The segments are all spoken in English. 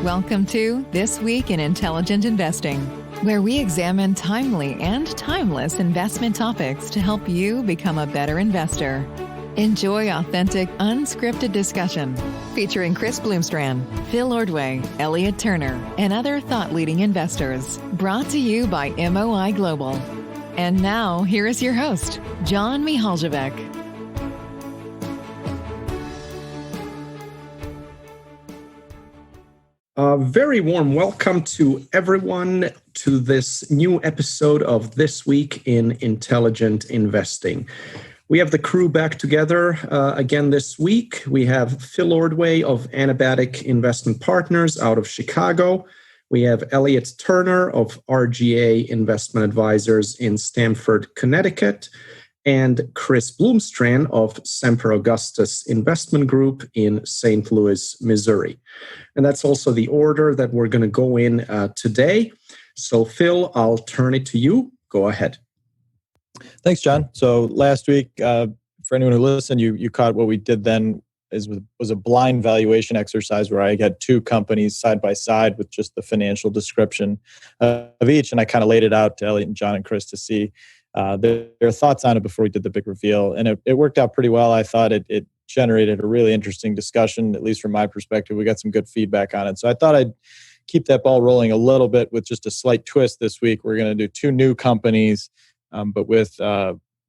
Welcome to This Week in Intelligent Investing, where we examine timely and timeless investment topics to help you become a better investor. Enjoy authentic, unscripted discussion featuring Chris Bloomstran, Phil Ordway, Elliot Turner, and other thought-leading investors. Brought to you by MOI Global. And now, here is your host, John Mihaljevic. A very warm welcome to everyone to this new episode of This Week in Intelligent Investing. We have the crew back together again this week. We have Phil Ordway of Anabatic Investment Partners out of Chicago. We have Elliot Turner of RGA Investment Advisors in Stamford, Connecticut, and Chris Bloomstran of Semper Augustus Investment Group in St. Louis, Missouri. And that's also the order that we're going to go in today. So, Phil, I'll turn it to you. Go ahead. Thanks, John. So last week, for anyone who listened, you caught what we did then was a blind valuation exercise where I had two companies side by side with just the financial description of each. And I kind of laid it out to Elliot and John and Chris to see their thoughts on it before we did the big reveal. And it worked out pretty well. I thought it generated a really interesting discussion, at least from my perspective. We got some good feedback on it. So I thought I'd keep that ball rolling a little bit with just a slight twist this week. We're going to do two new companies, but with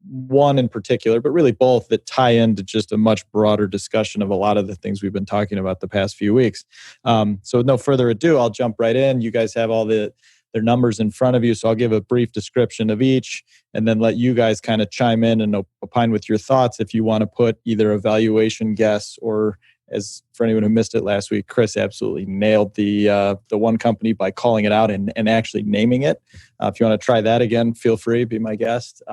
one in particular, but really both that tie into just a much broader discussion of a lot of the things we've been talking about the past few weeks. So with no further ado, I'll jump right in. You guys have all their numbers in front of you, so I'll give a brief description of each and then let you guys kind of chime in and opine with your thoughts if you want to put either a valuation guess or, as for anyone who missed it last week, Chris absolutely nailed the one company by calling it out and actually naming it. If you want to try that again, feel free, be my guest.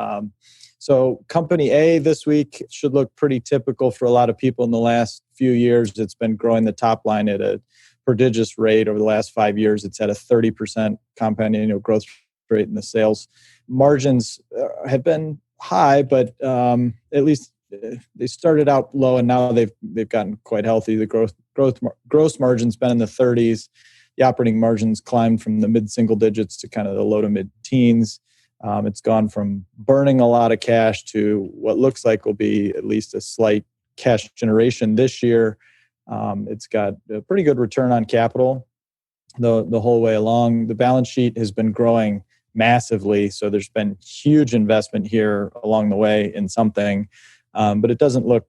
So company A this week should look pretty typical for a lot of people in the last few years. It's been growing the top line at a prodigious rate over the last 5 years. It's at a 30% compound annual growth rate in the sales. Margins have been high, but at least they started out low and now they've gotten quite healthy. The gross margin's been in the 30s. The operating margins climbed from the mid-single digits to kind of the low to mid-teens. It's gone from burning a lot of cash to what looks like will be at least a slight cash generation this year. It's got a pretty good return on capital the whole way along. The balance sheet has been growing massively, so there's been huge investment here along the way in something, but it doesn't look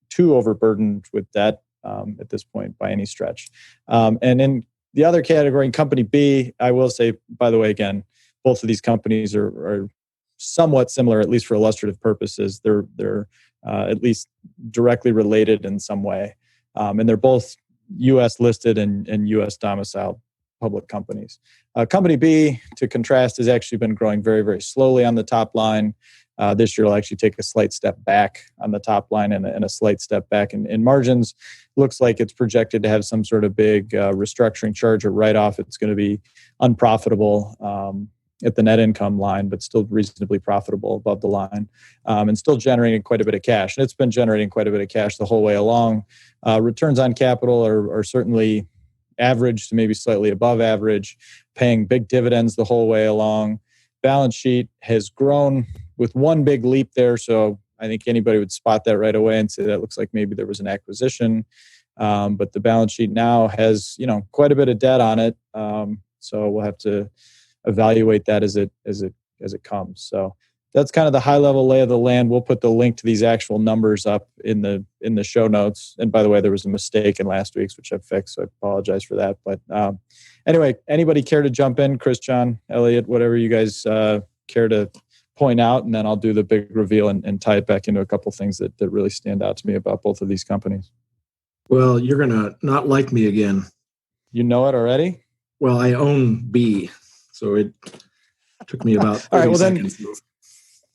too overburdened with debt at this point by any stretch. And in the other category, in company B, I will say, by the way, again, both of these companies are somewhat similar, at least for illustrative purposes. They're at least directly related in some way. And they're both U.S. listed and U.S. domiciled public companies. Company B, to contrast, has actually been growing very, very slowly on the top line. This year will actually take a slight step back on the top line and a slight step back in margins. Looks like it's projected to have some sort of big restructuring charge or write-off. It's going to be unprofitable at the net income line, but still reasonably profitable above the line, and still generating quite a bit of cash. And it's been generating quite a bit of cash the whole way along. Returns on capital are certainly average to maybe slightly above average, paying big dividends the whole way along. Balance sheet has grown with one big leap there, so I think anybody would spot that right away and say that looks like maybe there was an acquisition. But the balance sheet now has quite a bit of debt on it, so we'll have to evaluate that as it comes. So that's kind of the high level lay of the land. We'll put the link to these actual numbers up in the show notes. And by the way, there was a mistake in last week's, which I've fixed, so I apologize for that. But anyway, anybody care to jump in? Chris, John, Elliot, whatever you guys care to point out, and then I'll do the big reveal and tie it back into a couple things that really stand out to me about both of these companies. Well, you're going to not like me again. You know it already? Well, I own B, so it took me about 30 seconds.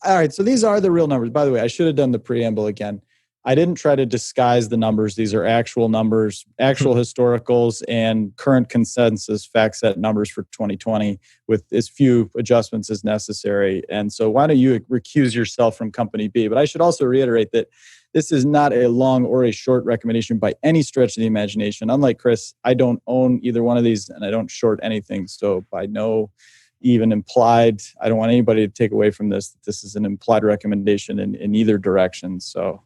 All right, so these are the real numbers. By the way, I should have done the preamble again. I didn't try to disguise the numbers. These are actual numbers, actual historicals, and current consensus FactSet numbers for 2020 with as few adjustments as necessary. And so why don't you recuse yourself from Company B? But I should also reiterate that this is not a long or a short recommendation by any stretch of the imagination. Unlike Chris, I don't own either one of these and I don't short anything. So by no even implied, I don't want anybody to take away from this that this is an implied recommendation in either direction. So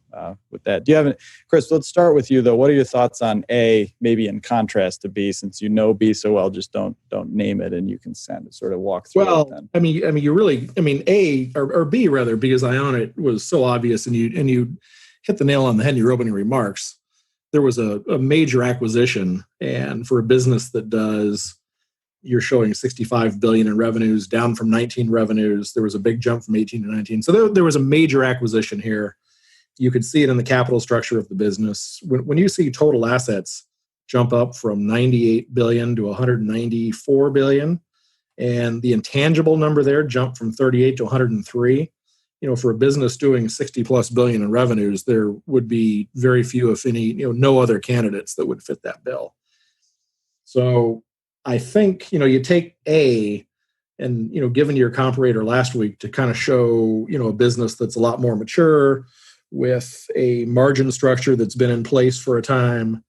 with that, do you have Chris, let's start with you though. What are your thoughts on A, maybe in contrast to B, since you know B so well, just don't name it and you can sort of walk through it then. A or B rather, because I own it was so obvious and you hit the nail on the head in your opening remarks. There was a major acquisition, and for a business that does, you're showing 65 billion in revenues, down from 19 revenues. There was a big jump from 18 to 19. So there was a major acquisition here. You could see it in the capital structure of the business. When you see total assets jump up from 98 billion to 194 billion, and the intangible number there jumped from 38 to 103, for a business doing 60 plus billion in revenues, there would be very few, if any, no other candidates that would fit that bill. So I think, you take A and, given your comparator last week to kind of show, a business that's a lot more mature with a margin structure that's been in place for a time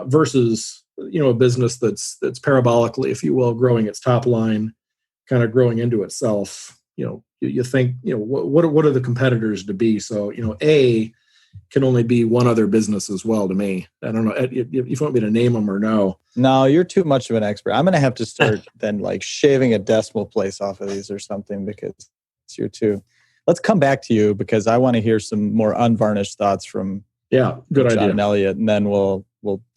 versus, a business that's parabolically, if you will, growing its top line, kind of growing into itself. You think, what are the competitors to be? So, A can only be one other business as well to me. I don't know if you want me to name them or no. No, you're too much of an expert. I'm going to have to start then shaving a decimal place off of these or something because you're too. Let's come back to you because I want to hear some more unvarnished thoughts from John idea. And Elliot, and then we'll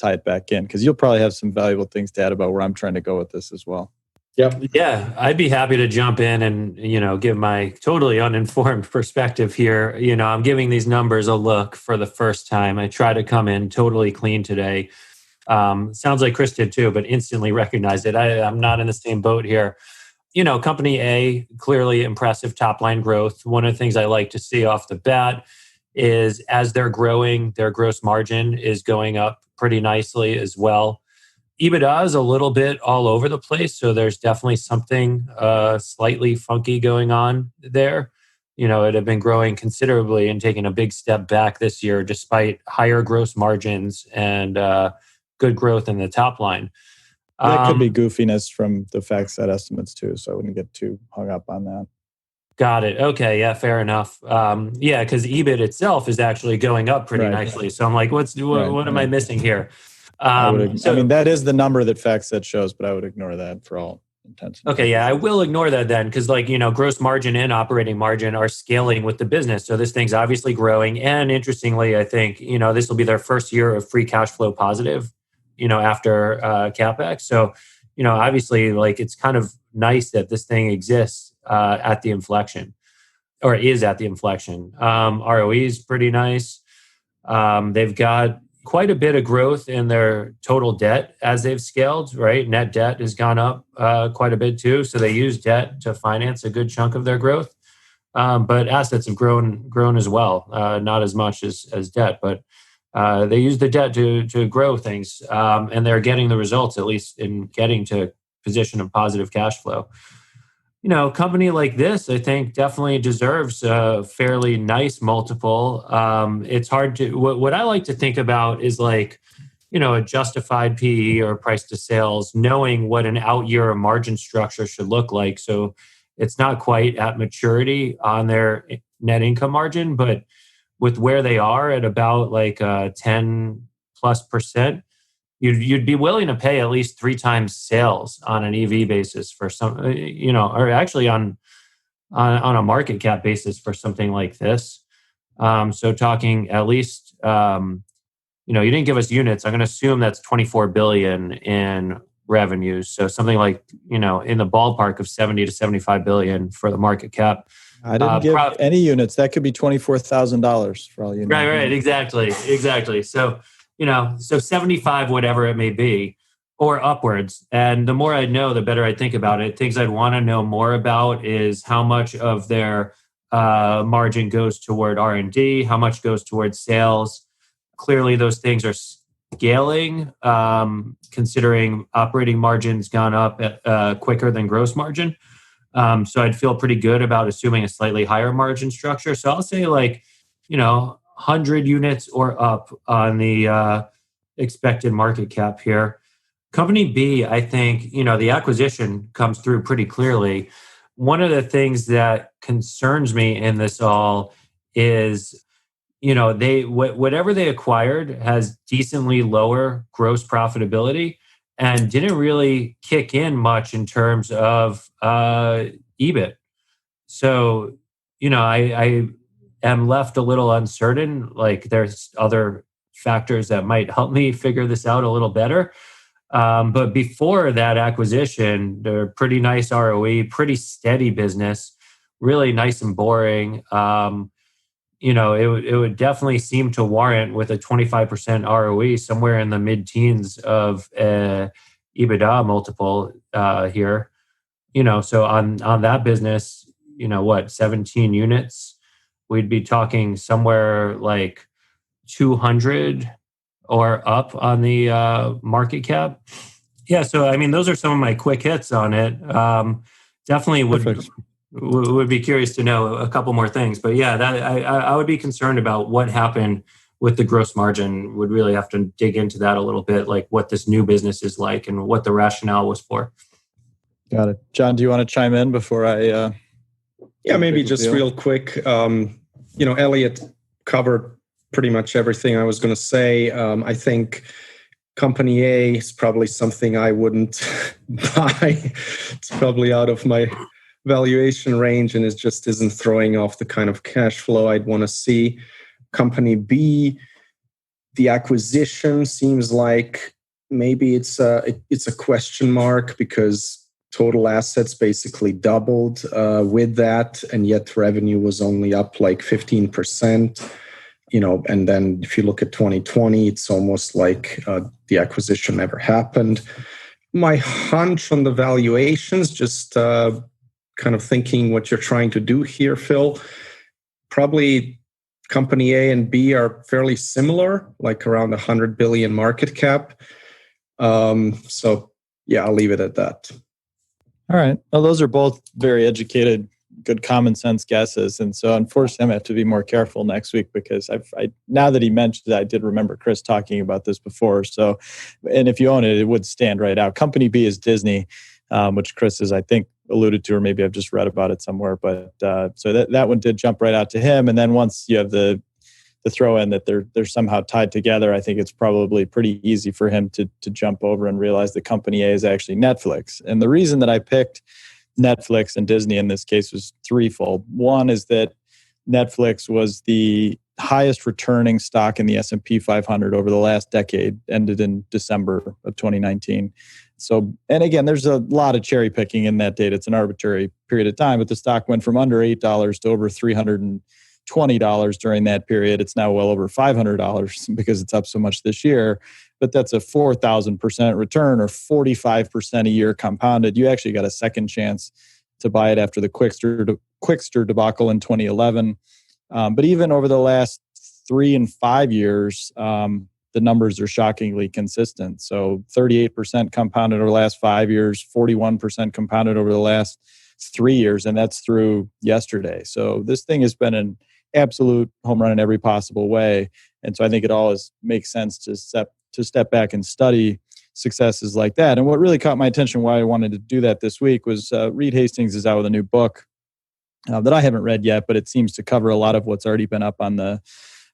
tie it back in because you'll probably have some valuable things to add about where I'm trying to go with this as well. Yep. Yeah, I'd be happy to jump in and, give my totally uninformed perspective here. I'm giving these numbers a look for the first time. I try to come in totally clean today. Sounds like Chris did too, but instantly recognized it. I'm not in the same boat here. Company A, clearly impressive top line growth. One of the things I like to see off the bat is as they're growing, their gross margin is going up pretty nicely as well. EBITDA is a little bit all over the place, so there's definitely something slightly funky going on there. It had been growing considerably and taking a big step back this year despite higher gross margins and good growth in the top line. That could be goofiness from the FactSet estimates too, so I wouldn't get too hung up on that. Got it. Okay, yeah, fair enough. Because EBIT itself is actually going up pretty nicely. So I'm like, what am I missing here? That is the number that FactSet shows, but I would ignore that for all intents. Okay, yeah, I will ignore that then because gross margin and operating margin are scaling with the business. So this thing's obviously growing. And interestingly, I think, this will be their first year of free cash flow positive, after CapEx. So, obviously it's kind of nice that this thing exists at the inflection or is at the inflection. ROE is pretty nice. They've got quite a bit of growth in their total debt as they've scaled, right? Net debt has gone up quite a bit too. So they use debt to finance a good chunk of their growth. But assets have grown as well, not as much as debt, but they use the debt to grow things. And they're getting the results, at least in getting to position of positive cash flow. A company like this, I think, definitely deserves a fairly nice multiple. It's hard to, what I like to think about is a justified PE or price to sales, knowing what an out year margin structure should look like. So it's not quite at maturity on their net income margin, but with where they are at about 10+%, you'd be willing to pay at least 3 times sales on an EV basis for some, or actually on a market cap basis for something like this. So talking at least, you didn't give us units. I'm going to assume that's 24 billion in revenues. So something like, in the ballpark of 70 to 75 billion for the market cap. I didn't give any units. That could be $24,000 for all you know. Right. Exactly. So, so 75, whatever it may be, or upwards. And the more I know, the better I think about it. Things I'd want to know more about is how much of their margin goes toward R&D, how much goes towards sales. Clearly, those things are scaling, considering operating margin's gone up quicker than gross margin. So I'd feel pretty good about assuming a slightly higher margin structure. So I'll say 100 units or up on the expected market cap here. Company B, I think, the acquisition comes through pretty clearly. One of the things that concerns me in this all is, whatever they acquired has decently lower gross profitability and didn't really kick in much in terms of EBIT. So, I am left a little uncertain. Like, there's other factors that might help me figure this out a little better. But before that acquisition, they're pretty nice ROE, pretty steady business, really nice and boring. It would definitely seem to warrant with a 25% ROE somewhere in the mid-teens of EBITDA multiple here. So on that business, 17 units, we'd be talking somewhere like 200 or up on the market cap. Yeah, so I mean, those are some of my quick hits on it. Definitely would be curious to know a couple more things. But yeah, that I would be concerned about what happened with the gross margin. Would really have to dig into that a little bit, like what this new business is like and what the rationale was for. Got it. John, do you want to chime in before I... Yeah, maybe just real quick. Elliot covered pretty much everything I was going to say. I think Company A is probably something I wouldn't buy. It's probably out of my valuation range, and it just isn't throwing off the kind of cash flow I'd want to see. Company B, the acquisition seems like maybe it's a question mark because total assets basically doubled with that, and yet revenue was only up like 15%. And then if you look at 2020, it's almost like the acquisition never happened. My hunch on the valuations, just kind of thinking what you're trying to do here, Phil, probably Company A and B are fairly similar, like around 100 billion market cap. So yeah, I'll leave it at that. All right. Well, those are both very educated, good common sense guesses. And so unfortunately, I'm going to have to be more careful next week because I now that he mentioned it, I did remember Chris talking about this before. So, and if you own it, it would stand right out. Company B is Disney, which Chris has, I think, alluded to, or maybe I've just read about it somewhere. But so that one did jump right out to him. And then once you have the throw in that they're somehow tied together, I think it's probably pretty easy for him to jump over and realize that Company A is actually Netflix. And the reason that I picked Netflix and Disney in this case was threefold. One is that Netflix was the highest returning stock in the S&P 500 over the last decade, ended in December of 2019. So, and again, there's a lot of cherry picking in that data. It's an arbitrary period of time, but the stock went from under $8 to over $320 during that period. It's now well over $500 because it's up so much this year. But that's a 4,000% return or 45% a year compounded. You actually got a second chance to buy it after the Quickster debacle in 2011. But even over the last 3 and 5 years, the numbers are shockingly consistent. So 38% compounded over the last 5 years, 41% compounded over the last 3 years, and that's through yesterday. So this thing has been an absolute home run in every possible way. And so I think it always makes sense to step back and study successes like that. And what really caught my attention, why I wanted to do that this week, was Reid Hastings is out with a new book that I haven't read yet, but it seems to cover a lot of what's already been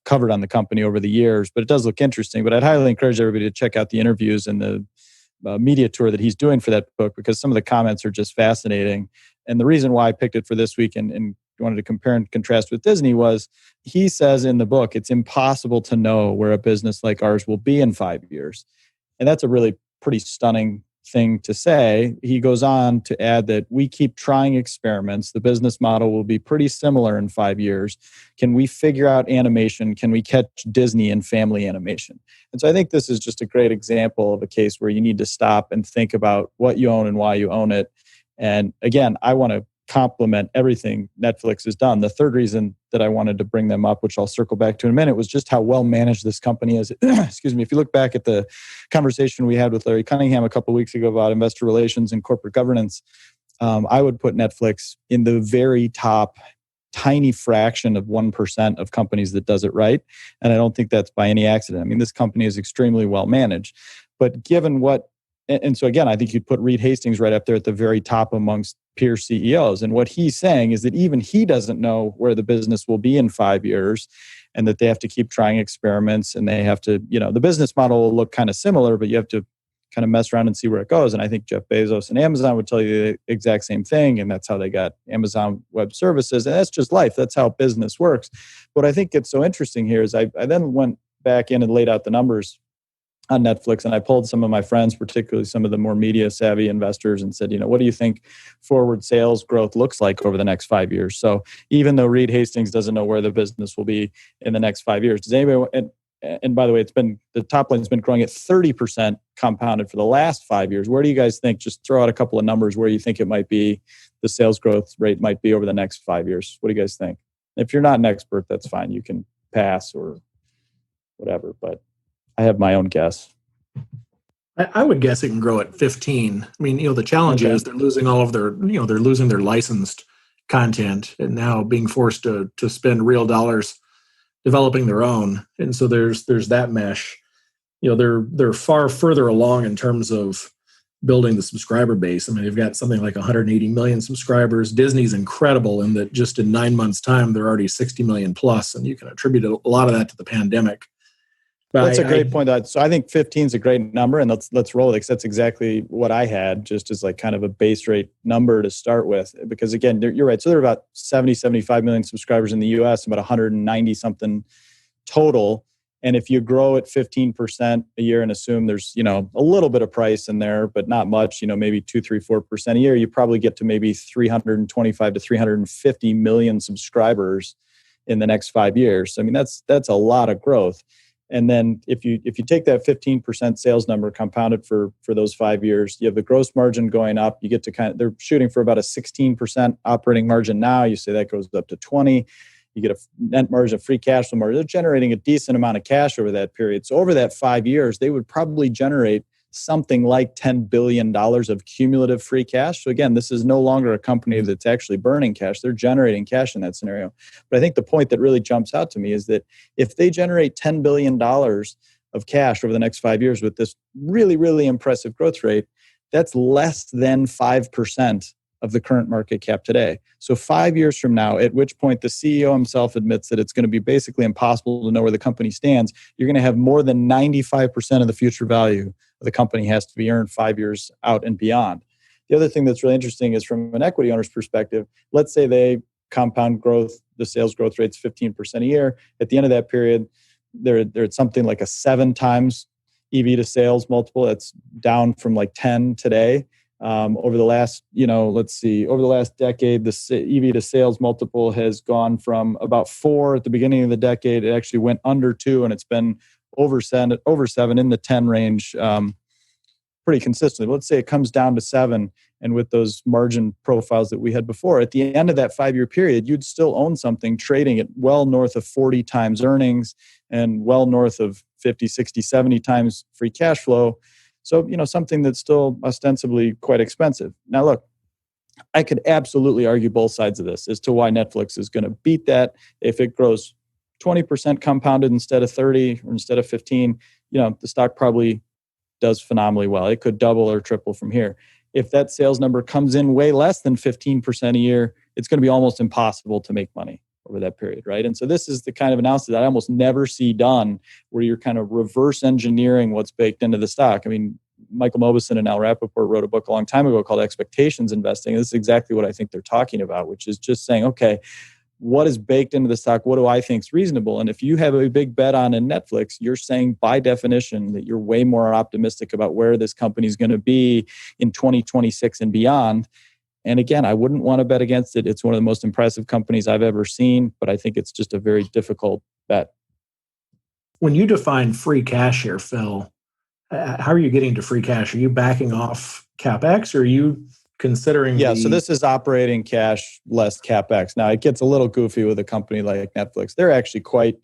covered on the company over the years. But it does look interesting. But I'd highly encourage everybody to check out the interviews and the media tour that he's doing for that book, because some of the comments are just fascinating. And the reason why I picked it for this week and wanted to compare and contrast with Disney was he says in the book, it's impossible to know where a business like ours will be in 5 years. And that's a really pretty stunning thing to say. He goes on to add that we keep trying experiments. The business model will be pretty similar in 5 years. Can we figure out animation? Can we catch Disney in family animation? And so I think this is just a great example of a case where you need to stop and think about what you own and why you own it. And again, I want to compliment everything Netflix has done. The third reason that I wanted to bring them up, which I'll circle back to in a minute, was just how well managed this company is. Excuse me. If you look back at the conversation we had with Larry Cunningham a couple of weeks ago about investor relations and corporate governance, I would put Netflix in the very top tiny fraction of 1% of companies that does it right. And I don't think that's by any accident. I mean, this company is extremely well managed. But given what, and so again, I think you'd put Reid Hastings right up there at the very top amongst peer CEOs. And what he's saying is that even he doesn't know where the business will be in 5 years, and that they have to keep trying experiments, and they have to, the business model will look kind of similar, but you have to kind of mess around and see where it goes. And I think Jeff Bezos and Amazon would tell you the exact same thing. And that's how they got Amazon Web Services. And that's just life. That's how business works. What I think gets so interesting here is I then went back in and laid out the numbers on Netflix, and I pulled some of my friends, particularly some of the more media savvy investors, and said, what do you think forward sales growth looks like over the next 5 years? So even though Reid Hastings doesn't know where the business will be in the next 5 years, does anybody? And by the way, the top line's been growing at 30% compounded for the last 5 years. Where do you guys think? Just throw out a couple of numbers where you think it might be, the sales growth rate might be over the next 5 years. What do you guys think? If you're not an expert, that's fine. You can pass or whatever. But I have my own guess. I would guess it can grow at 15. I mean, the challenge is they're losing all of their, they're losing their licensed content, and now being forced to spend real dollars developing their own. And so there's that mesh. They're far further along in terms of building the subscriber base. I mean, they've got something like 180 million subscribers. Disney's incredible in that just in 9 months' time, they're already 60 million plus, and you can attribute a lot of that to the pandemic. But that's a great point. So I think 15 is a great number, and let's roll it, because that's exactly what I had, just as like kind of a base rate number to start with. Because again, you're right. So there are about 75 million subscribers in the US, about 190 something total. And if you grow at 15% a year and assume there's, a little bit of price in there, but not much, maybe 2, 3, 4% a year, you probably get to maybe 325 to 350 million subscribers in the next 5 years. So, I mean, that's a lot of growth. And then if you take that 15% sales number compounded for those 5 years, you have the gross margin going up. You get to they're shooting for about a 16% operating margin now. You say that goes up to 20. You get a net margin, a free cash flow margin. They're generating a decent amount of cash over that period. So over that 5 years, they would probably generate something like $10 billion of cumulative free cash. So again, this is no longer a company that's actually burning cash. They're generating cash in that scenario. But I think the point that really jumps out to me is that if they generate $10 billion of cash over the next 5 years with this really, really impressive growth rate, that's less than 5% of the current market cap today. So 5 years from now, at which point the CEO himself admits that it's going to be basically impossible to know where the company stands, you're going to have more than 95% of the future value of the company has to be earned 5 years out and beyond. The other thing that's really interesting is from an equity owner's perspective, let's say they compound growth, the sales growth rate's 15% a year. At the end of that period, they're at something like a 7 times EV to sales multiple. That's down from like 10 today. Over the last, over the last decade, the EV to sales multiple has gone from about 4 at the beginning of the decade. It actually went under 2, and it's been over 7 in the 10 range pretty consistently. Let's say it comes down to 7, and with those margin profiles that we had before, at the end of that 5 year period, you'd still own something trading at well north of 40 times earnings and well north of 50, 60, 70 times free cash flow. So, something that's still ostensibly quite expensive. Now, look, I could absolutely argue both sides of this as to why Netflix is going to beat that. If it grows 20% compounded instead of 30 or instead of 15, the stock probably does phenomenally well. It could double or triple from here. If that sales number comes in way less than 15% a year, it's going to be almost impossible to make money over that period, right? And so this is the kind of analysis that I almost never see done, where you're kind of reverse engineering what's baked into the stock. I mean, Michael Mauboussin and Al Rappaport wrote a book a long time ago called Expectations Investing. This is exactly what I think they're talking about, which is just saying, okay, what is baked into the stock? What do I think is reasonable? And if you have a big bet on in Netflix, you're saying by definition that you're way more optimistic about where this company is going to be in 2026 and beyond. And again, I wouldn't want to bet against it. It's one of the most impressive companies I've ever seen, but I think it's just a very difficult bet. When you define free cash here, Phil, how are you getting to free cash? Are you backing off CapEx, or are you considering? Yeah, so this is operating cash less CapEx. Now, it gets a little goofy with a company like Netflix. They're actually quite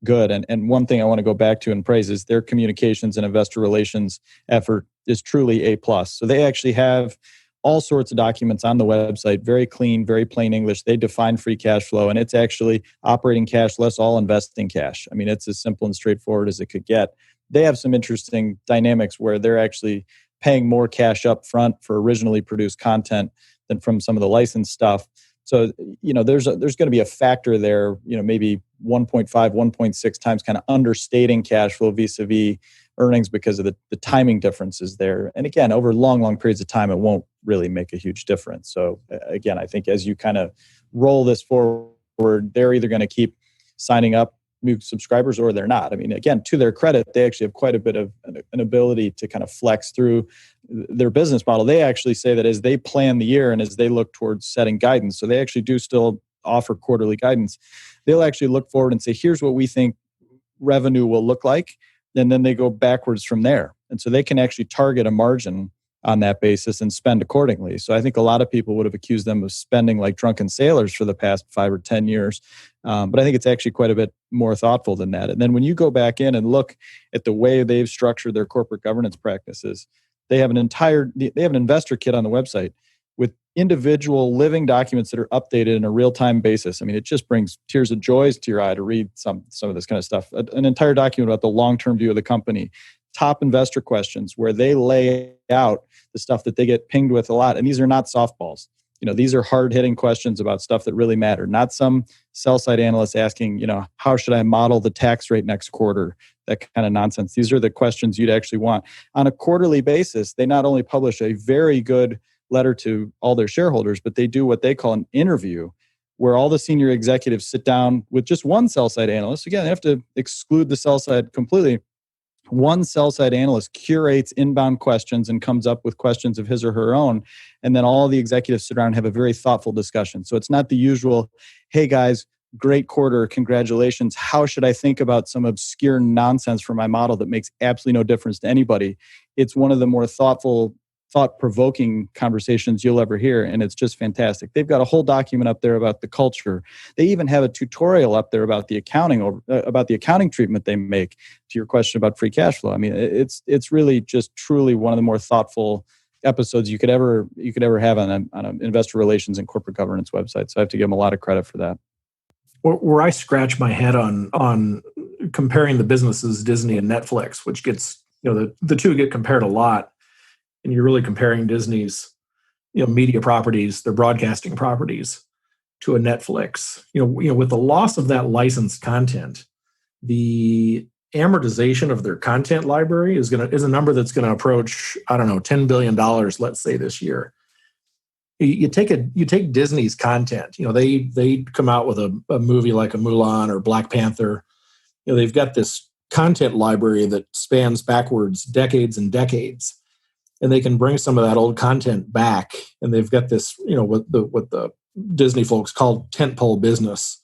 good. And one thing I want to go back to and praise is their communications and investor relations effort is truly A+. So they actually have all sorts of documents on the website, very clean, very plain English. They define free cash flow, and it's actually operating cash less all investing cash. I mean, it's as simple and straightforward as it could get. They have some interesting dynamics where they're actually paying more cash up front for originally produced content than from some of the licensed stuff. So, there's going to be a factor there, maybe 1.5, 1.6 times kind of understating cash flow vis-a-vis earnings because of the timing differences there. And again, over long periods of time, it won't really make a huge difference. So again, I think as you kind of roll this forward, they're either going to keep signing up new subscribers or they're not. I mean, again, to their credit, they actually have quite a bit of an ability to kind of flex through their business model. They actually say that as they plan the year and as they look towards setting guidance, so they actually do still offer quarterly guidance, they'll actually look forward and say, here's what we think revenue will look like. And then they go backwards from there. And so they can actually target a margin on that basis and spend accordingly. So I think a lot of people would have accused them of spending like drunken sailors for the past 5 or 10 years. But I think it's actually quite a bit more thoughtful than that. And then when you go back in and look at the way they've structured their corporate governance practices, they have an investor kit on the website with individual living documents that are updated in a real-time basis. I mean, it just brings tears of joy to your eye to read some of this kind of stuff. An entire document about the long-term view of the company, top investor questions where they lay out the stuff that they get pinged with a lot. And these are not softballs. These are hard-hitting questions about stuff that really matter, not some sell-side analyst asking, how should I model the tax rate next quarter? That kind of nonsense. These are the questions you'd actually want. On a quarterly basis, they not only publish a very good letter to all their shareholders, but they do what they call an interview where all the senior executives sit down with just one sell-side analyst. Again, they have to exclude the sell-side completely. One sell-side analyst curates inbound questions and comes up with questions of his or her own. And then all the executives sit around and have a very thoughtful discussion. So it's not the usual, hey guys, great quarter, congratulations. How should I think about some obscure nonsense for my model that makes absolutely no difference to anybody? It's one of the more thought-provoking conversations you'll ever hear, and it's just fantastic. They've got a whole document up there about the culture. They even have a tutorial up there about the accounting treatment they make. To your question about free cash flow, I mean, it's really just truly one of the more thoughtful episodes you could ever have on an investor relations and corporate governance website. So I have to give them a lot of credit for that. Where I scratch my head on comparing the businesses, Disney and Netflix, which gets the two get compared a lot. And you're really comparing Disney's, media properties, their broadcasting properties, to a Netflix. With the loss of that licensed content, the amortization of their content library is a number that's going to approach, $10 billion, let's say, this year. You take Disney's content. They come out with a movie like a Mulan or Black Panther. They've got this content library that spans backwards decades and decades. And they can bring some of that old content back, and they've got this, what the Disney folks call tentpole business,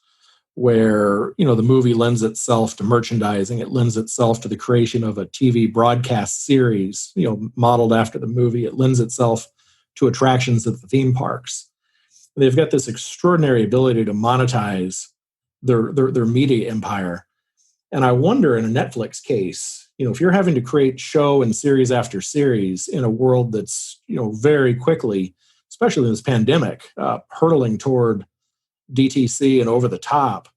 where the movie lends itself to merchandising, it lends itself to the creation of a TV broadcast series, modeled after the movie, it lends itself to attractions at the theme parks. And they've got this extraordinary ability to monetize their media empire, and I wonder in a Netflix case, if you're having to create show and series after series in a world that's, very quickly, especially in this pandemic, hurtling toward DTC and over the top,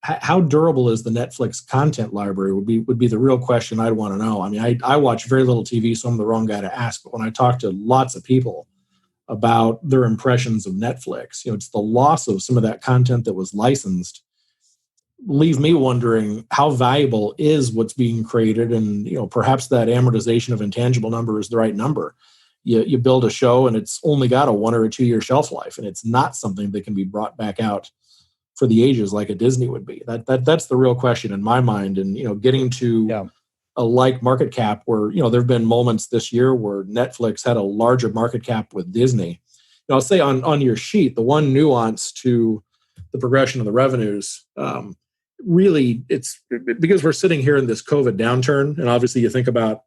how durable is the Netflix content library would be the real question I'd want to know. I mean, I watch very little TV, so I'm the wrong guy to ask. But when I talk to lots of people about their impressions of Netflix, it's the loss of some of that content that was licensed leave me wondering how valuable is what's being created, and perhaps that amortization of intangible number is the right number. You build a show and it's only got a 1 or a 2 year shelf life, and it's not something that can be brought back out for the ages like a Disney would be. That's the real question in my mind. And getting to a like market cap where there have been moments this year where Netflix had a larger market cap with Disney. I'll say on your sheet, the one nuance to the progression of the revenues. Really, it's because we're sitting here in this COVID downturn, and obviously you think about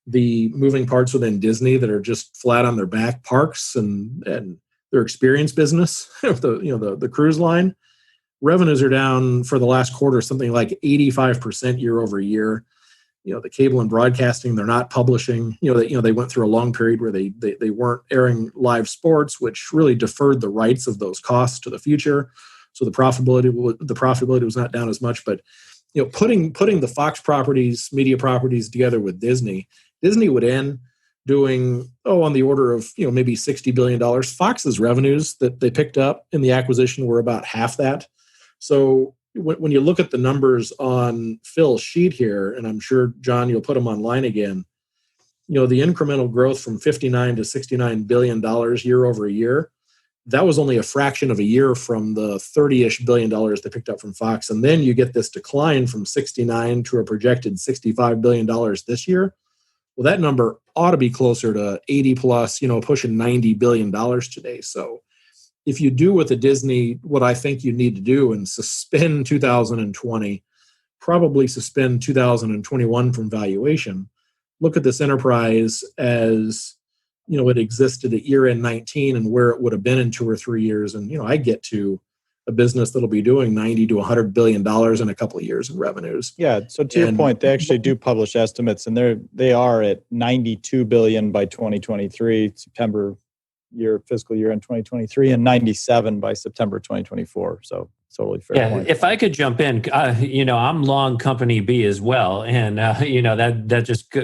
the moving parts within Disney that are just flat on their back, parks and their experience business, the cruise line. Revenues are down for the last quarter, something like 85% year over year. the cable and broadcasting, they're not publishing. They went through a long period where they weren't airing live sports, which really deferred the rights of those costs to the future. So the profitability was not down as much. But putting the Fox properties, media properties together with Disney would end doing on the order of maybe $60 billion. Fox's revenues that they picked up in the acquisition were about half that. So when you look at the numbers on Phil's sheet here, and I'm sure, John, you'll put them online again, the incremental growth from $59 to $69 billion year over year, that was only a fraction of a year from the $30-ish billion they picked up from Fox. And then you get this decline from 69 to a projected $65 billion this year. Well, that number ought to be closer to 80 plus, pushing $90 billion today. So if you do with the Disney, what I think you need to do and suspend 2020, probably suspend 2021 from valuation, look at this enterprise as, it existed at year-end 19 and where it would have been in 2 or 3 years. And, I get to a business that'll be doing $90 to $100 billion in a couple of years in revenues. Yeah. So to your point, they actually do publish estimates, and they are at $92 billion by 2023, fiscal year in 2023, and 97 by September 2024. So totally fair point. If I could jump in, I'm long company B as well, and that just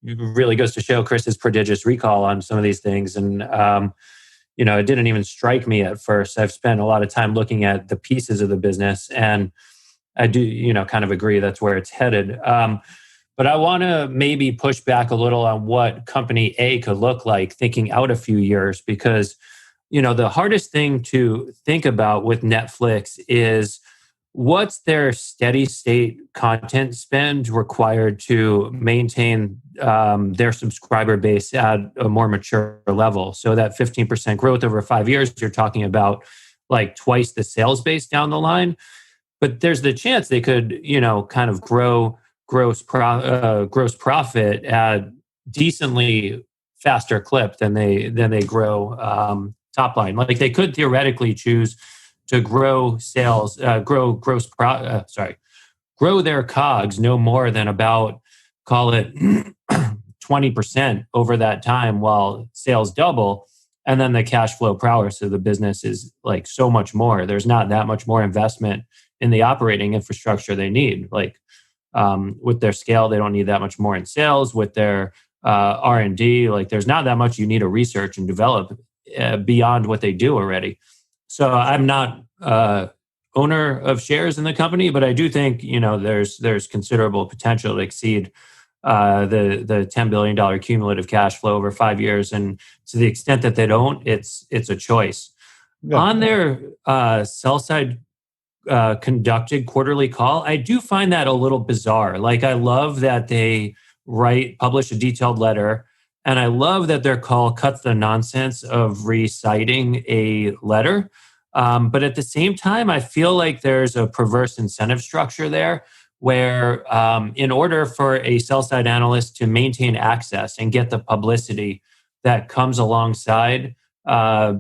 really goes to show Chris's prodigious recall on some of these things, and it didn't even strike me at first. I've spent a lot of time looking at the pieces of the business, and I do, kind of agree that's where it's headed. But I want to maybe push back a little on what company A could look like thinking out a few years, because, the hardest thing to think about with Netflix is what's their steady state content spend required to maintain their subscriber base at a more mature level. So that 15% growth over 5 years, you're talking about like twice the sales base down the line. But there's the chance they could, kind of grow gross profit at decently faster clip than they grow top line. Like they could theoretically choose to grow sales, grow their COGS no more than about, call it 20% over that time while sales double. And then the cash flow prowess of the business is like so much more. There's not that much more investment in the operating infrastructure they need. Like with their scale, they don't need that much more in sales. With their R&D, like there's not that much you need to research and develop beyond what they do already. So I'm not owner of shares in the company, but I do think there's considerable potential to exceed the $10 billion cumulative cash flow over 5 years, and to the extent that they don't, it's a choice. Yeah. On their sell side conducted quarterly call, I do find that a little bizarre. Like I love that they publish a detailed letter. And I love that their call cuts the nonsense of reciting a letter. But at the same time, I feel like there's a perverse incentive structure there where in order for a sell-side analyst to maintain access and get the publicity that comes alongside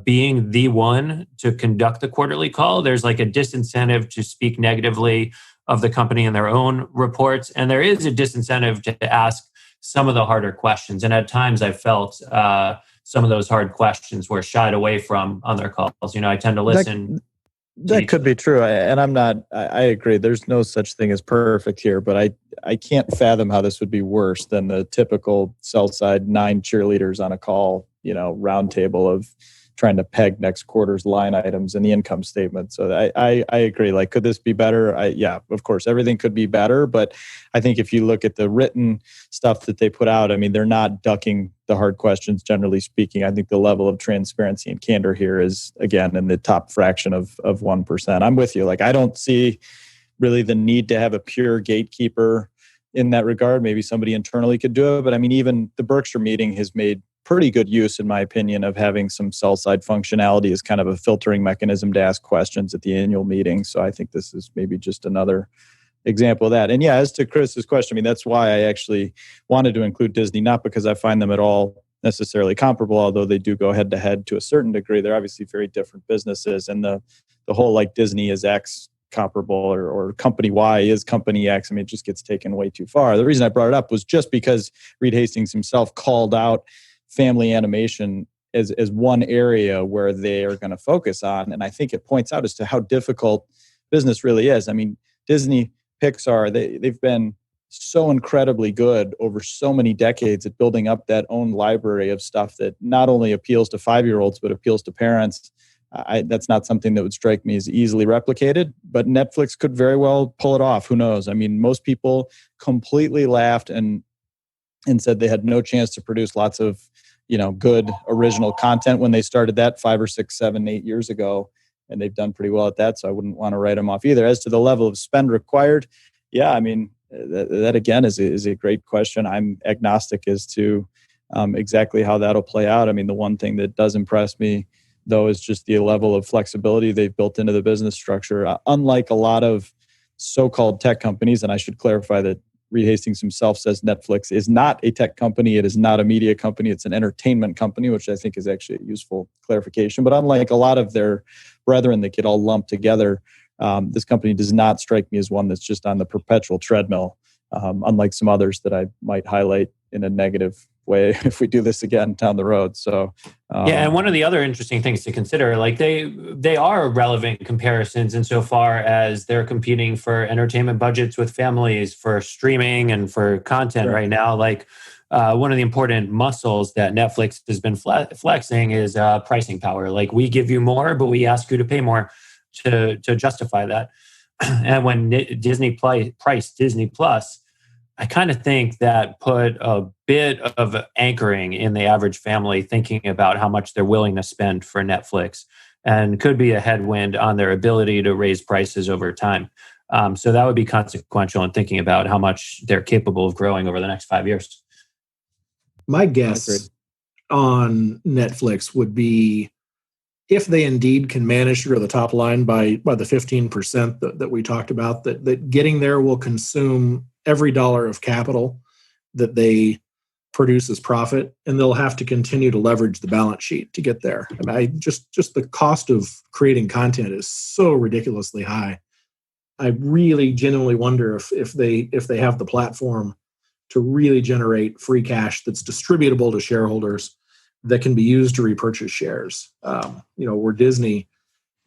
being the one to conduct the quarterly call, there's like a disincentive to speak negatively of the company in their own reports. And there is a disincentive to ask some of the harder questions. And at times I felt some of those hard questions were shied away from on their calls. I tend to listen. That could be true. And I agree. There's no such thing as perfect here, but I can't fathom how this would be worse than the typical sell side 9 cheerleaders on a call, round table of trying to peg next quarter's line items in the income statement. So I agree. Like, could this be better? Yeah, of course, everything could be better. But I think if you look at the written stuff that they put out, I mean, they're not ducking the hard questions, generally speaking. I think the level of transparency and candor here is, again, in the top fraction of 1%. I'm with you. Like, I don't see really the need to have a pure gatekeeper in that regard. Maybe somebody internally could do it. But I mean, even the Berkshire meeting has made pretty good use, in my opinion, of having some sell-side functionality as kind of a filtering mechanism to ask questions at the annual meeting. So I think this is maybe just another example of that. And yeah, as to Chris's question, I mean, that's why I actually wanted to include Disney, not because I find them at all necessarily comparable, although they do go head to head to a certain degree. They're obviously very different businesses. And the whole like Disney is X, comparable, or company Y is company X. I mean, it just gets taken way too far. The reason I brought it up was just because Reid Hastings himself called out family animation as one area where they are going to focus on. And I think it points out as to how difficult business really is. I mean, Disney, Pixar, they've been so incredibly good over so many decades at building up that own library of stuff that not only appeals to 5-year-olds, but appeals to parents. That's not something that would strike me as easily replicated, but Netflix could very well pull it off. Who knows? I mean, most people completely laughed and said they had no chance to produce lots of, good original content when they started that 5 or 6, 7, 8 years ago. And they've done pretty well at that. So I wouldn't want to write them off either. As to the level of spend required, yeah, I mean, that again is a great question. I'm agnostic as to exactly how that'll play out. I mean, the one thing that does impress me, though, is just the level of flexibility they've built into the business structure. Unlike a lot of so-called tech companies, and I should clarify that Reid Hastings himself says Netflix is not a tech company. It is not a media company. It's an entertainment company, which I think is actually a useful clarification. But unlike a lot of their brethren that get all lumped together, this company does not strike me as one that's just on the perpetual treadmill, unlike some others that I might highlight in a negative way if we do this again down the road. So yeah, and one of the other interesting things to consider, like they are relevant comparisons insofar as they're competing for entertainment budgets with families for streaming and for content right now. Like one of the important muscles that Netflix has been flexing is pricing power. Like, we give you more, but we ask you to pay more to justify that. And when Disney priced Disney Plus, I kind of think that put a bit of anchoring in the average family thinking about how much they're willing to spend for Netflix, and could be a headwind on their ability to raise prices over time. So that would be consequential in thinking about how much they're capable of growing over the next 5 years. My guess on Netflix would be, if they indeed can manage to grow the top line by the 15% that we talked about, that getting there will consume every dollar of capital that they produce as profit, and they'll have to continue to leverage the balance sheet to get there. I mean, just the cost of creating content is so ridiculously high. I really genuinely wonder if they have the platform to really generate free cash that's distributable to shareholders that can be used to repurchase shares. Where Disney,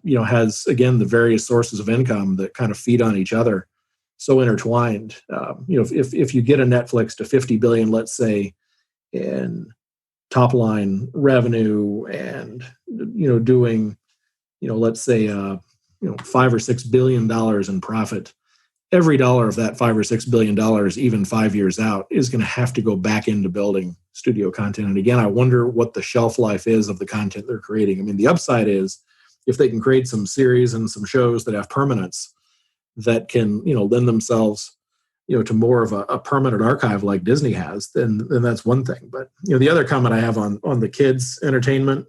has, again, the various sources of income that kind of feed on each other, so intertwined. If you get a Netflix to 50 billion, let's say, in top line revenue, and doing, let's say, $5 or $6 billion in profit, every dollar of that $5 or $6 billion, even 5 years out, is going to have to go back into building studio content. And again, I wonder what the shelf life is of the content they're creating. I mean, the upside is if they can create some series and some shows that have permanence, that can, lend themselves, to more of a permanent archive like Disney has, then that's one thing. But, the other comment I have on the kids' entertainment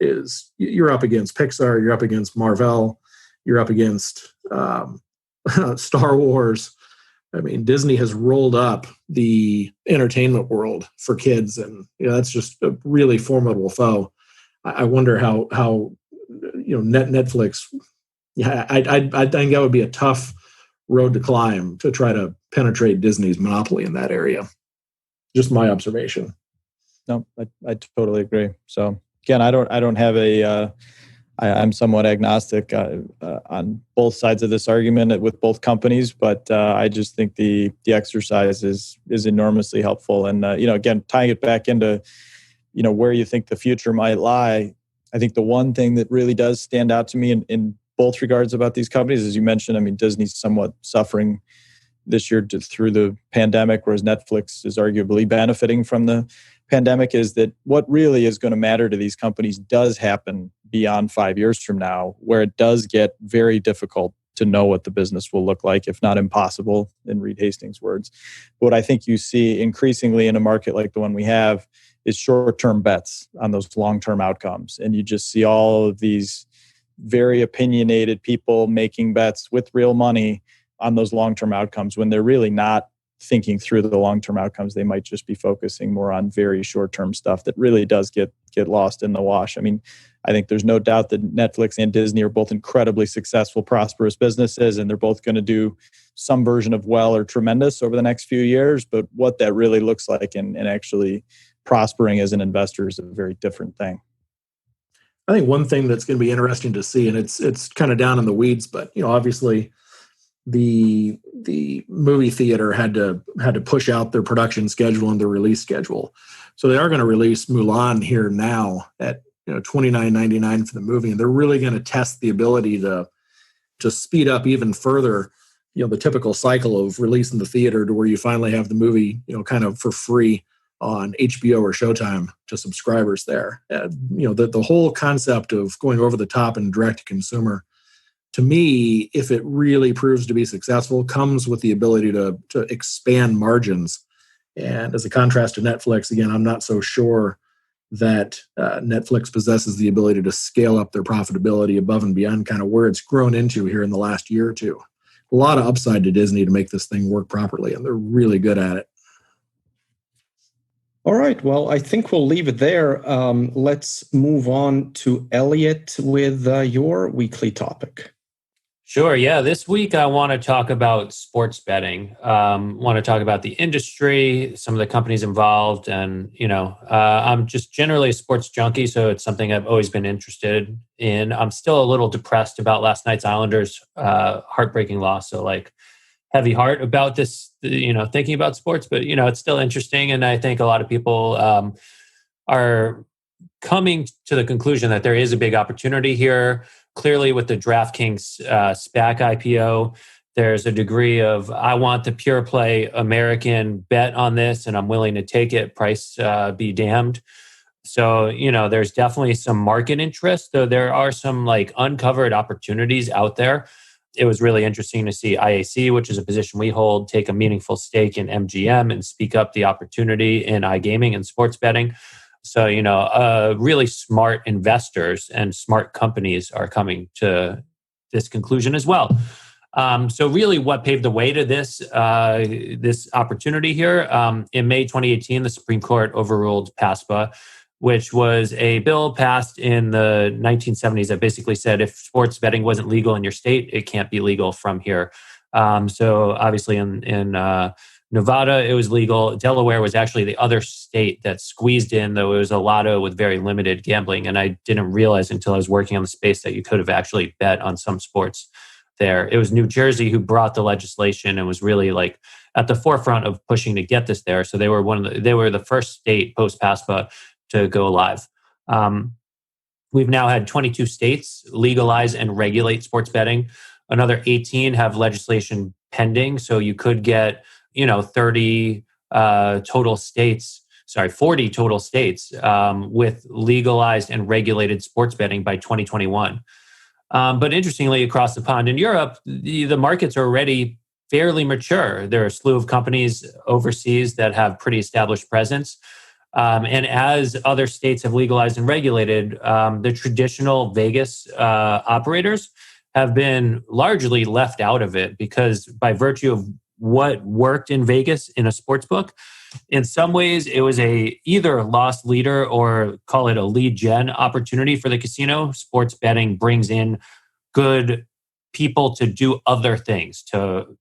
is you're up against Pixar, you're up against Marvel, you're up against Star Wars. I mean, Disney has rolled up the entertainment world for kids, and that's just a really formidable foe. I wonder how Netflix. Yeah, I think that would be a tough road to climb to try to penetrate Disney's monopoly in that area. Just my observation. No, I totally agree. So again, I don't have I'm somewhat agnostic on both sides of this argument with both companies, but I just think the exercise is enormously helpful. And again, tying it back into where you think the future might lie, I think the one thing that really does stand out to me in both regards about these companies, as you mentioned, I mean, Disney's somewhat suffering this year through the pandemic, whereas Netflix is arguably benefiting from the pandemic, is that what really is going to matter to these companies does happen beyond 5 years from now, where it does get very difficult to know what the business will look like, if not impossible, in Reid Hastings' words. What I think you see increasingly in a market like the one we have is short-term bets on those long-term outcomes. And you just see all of these very opinionated people making bets with real money on those long-term outcomes when they're really not thinking through the long-term outcomes. They might just be focusing more on very short-term stuff that really does get lost in the wash. I mean, I think there's no doubt that Netflix and Disney are both incredibly successful, prosperous businesses, and they're both going to do some version of well or tremendous over the next few years. But what that really looks like and actually prospering as an investor is a very different thing. I think one thing that's going to be interesting to see, and it's kind of down in the weeds, but obviously the movie theater had to push out their production schedule and their release schedule. So they are going to release Mulan here now at $29.99 for the movie, and they're really going to test the ability to speed up even further the typical cycle of release in the theater to where you finally have the movie kind of for free on HBO or Showtime to subscribers there. The whole concept of going over the top and direct to consumer, to me, if it really proves to be successful, comes with the ability to expand margins. And as a contrast to Netflix, again, I'm not so sure that Netflix possesses the ability to scale up their profitability above and beyond kind of where it's grown into here in the last year or two. A lot of upside to Disney to make this thing work properly, and they're really good at it. All right. Well, I think we'll leave it there. Let's move on to Elliot with your weekly topic. Sure. Yeah. This week, I want to talk about sports betting. Want to talk about the industry, some of the companies involved. And, I'm just generally a sports junkie, so it's something I've always been interested in. I'm still a little depressed about last night's Islanders heartbreaking loss. So heavy heart about this, thinking about sports, but, it's still interesting. And I think a lot of people are coming to the conclusion that there is a big opportunity here. Clearly, with the DraftKings SPAC IPO, there's a degree of, I want the pure play American bet on this, and I'm willing to take it, price be damned. So, there's definitely some market interest, though there are some uncovered opportunities out there. It was really interesting to see IAC, which is a position we hold, take a meaningful stake in MGM and speak up the opportunity in iGaming and sports betting. So, really smart investors and smart companies are coming to this conclusion as well. So really what paved the way to this opportunity here? In May 2018, the Supreme Court overruled PASPA, which was a bill passed in the 1970s that basically said if sports betting wasn't legal in your state, it can't be legal from here. So obviously in Nevada, it was legal. Delaware was actually the other state that squeezed in, though it was a lotto with very limited gambling. And I didn't realize until I was working on the space that you could have actually bet on some sports there. It was New Jersey who brought the legislation and was really at the forefront of pushing to get this there. So they were the first state post PASPA to go live. We've now had 22 states legalize and regulate sports betting. Another 18 have legislation pending. So you could get 40 total states with legalized and regulated sports betting by 2021. But interestingly, across the pond in Europe, the markets are already fairly mature. There are a slew of companies overseas that have pretty established presence. And as other states have legalized and regulated, the traditional Vegas operators have been largely left out of it because by virtue of what worked in Vegas in a sports book, in some ways it was either a lost leader or call it a lead gen opportunity for the casino. Sports betting brings in good people to do other things, to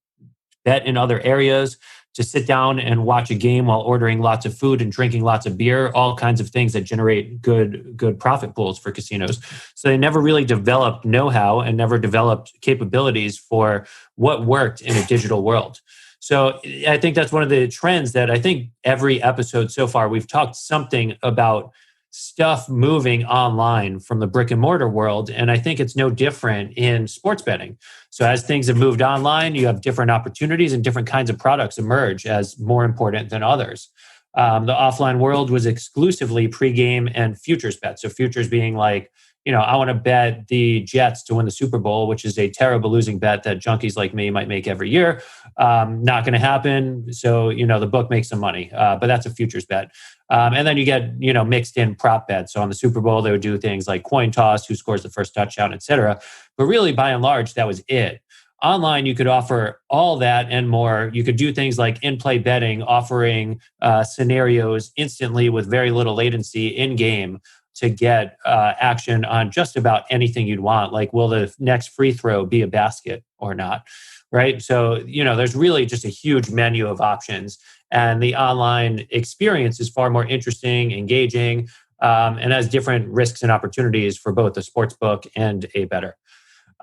bet in other areas, to sit down and watch a game while ordering lots of food and drinking lots of beer, all kinds of things that generate good profit pools for casinos. So they never really developed know-how and never developed capabilities for what worked in a digital world. So I think that's one of the trends that I think every episode so far, we've talked something about stuff moving online from the brick and mortar world. And I think it's no different in sports betting. So as things have moved online, you have different opportunities and different kinds of products emerge as more important than others. The offline world was exclusively pregame and futures bets. So futures being I want to bet the Jets to win the Super Bowl, which is a terrible losing bet that junkies like me might make every year. Not going to happen. So, the book makes some money, but that's a futures bet. And then you get, mixed in prop bets. So on the Super Bowl, they would do things like coin toss, who scores the first touchdown, et cetera. But really, by and large, that was it. Online, you could offer all that and more. You could do things like in-play betting, offering scenarios instantly with very little latency in-game to get action on just about anything you'd want. Like, will the next free throw be a basket or not? Right? So, there's really just a huge menu of options. And the online experience is far more interesting, engaging, and has different risks and opportunities for both a sports book and a bettor.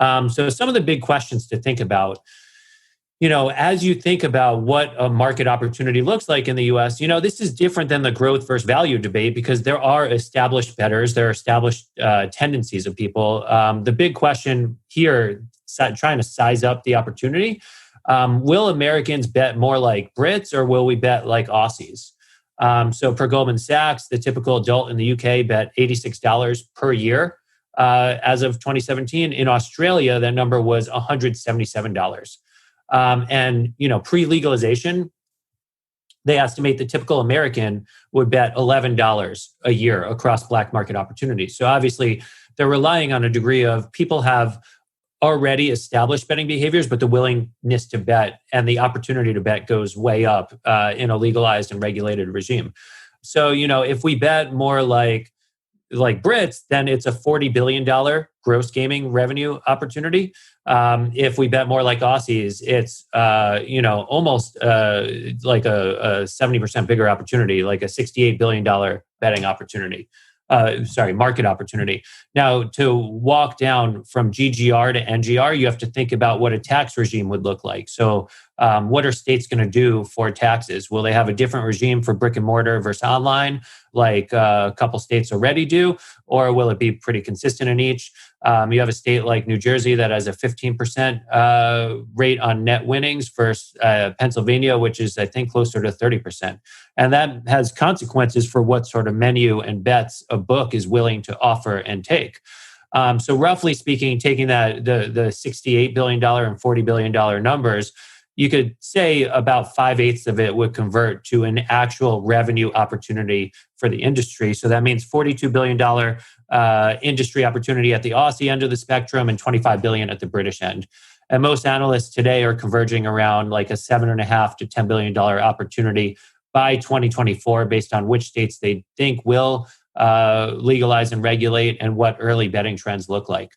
So some of the big questions to think about, as you think about what a market opportunity looks like in the US, this is different than the growth versus value debate because there are established bettors, there are established tendencies of people. The big question here, trying to size up the opportunity, will Americans bet more like Brits or will we bet like Aussies? So per Goldman Sachs, the typical adult in the UK bet $86 per year. As of 2017, in Australia, that number was $177. And pre-legalization, they estimate the typical American would bet $11 a year across black market opportunities. So obviously, they're relying on a degree of people have already established betting behaviors, but the willingness to bet and the opportunity to bet goes way up in a legalized and regulated regime. So if we bet more like Brits, then it's a $40 billion gross gaming revenue opportunity. If we bet more like Aussies, it's almost like a 70% bigger opportunity, like a $68 billion betting opportunity. Market opportunity. Now, to walk down from GGR to NGR, you have to think about what a tax regime would look like. So, what are states going to do for taxes? Will they have a different regime for brick and mortar versus online, like a couple states already do, or will it be pretty consistent in each? You have a state like New Jersey that has a 15% rate on net winnings versus Pennsylvania, which is, I think, closer to 30%. And that has consequences for what sort of menu and bets a book is willing to offer and take. So roughly speaking, taking that the $68 billion and $40 billion numbers, you could say about 5/8 of it would convert to an actual revenue opportunity for the industry. So that means $42 billion industry opportunity at the Aussie end of the spectrum and $25 billion at the British end. And most analysts today are converging around like a $7.5 to $10 billion opportunity by 2024 based on which states they think will legalize and regulate and what early betting trends look like.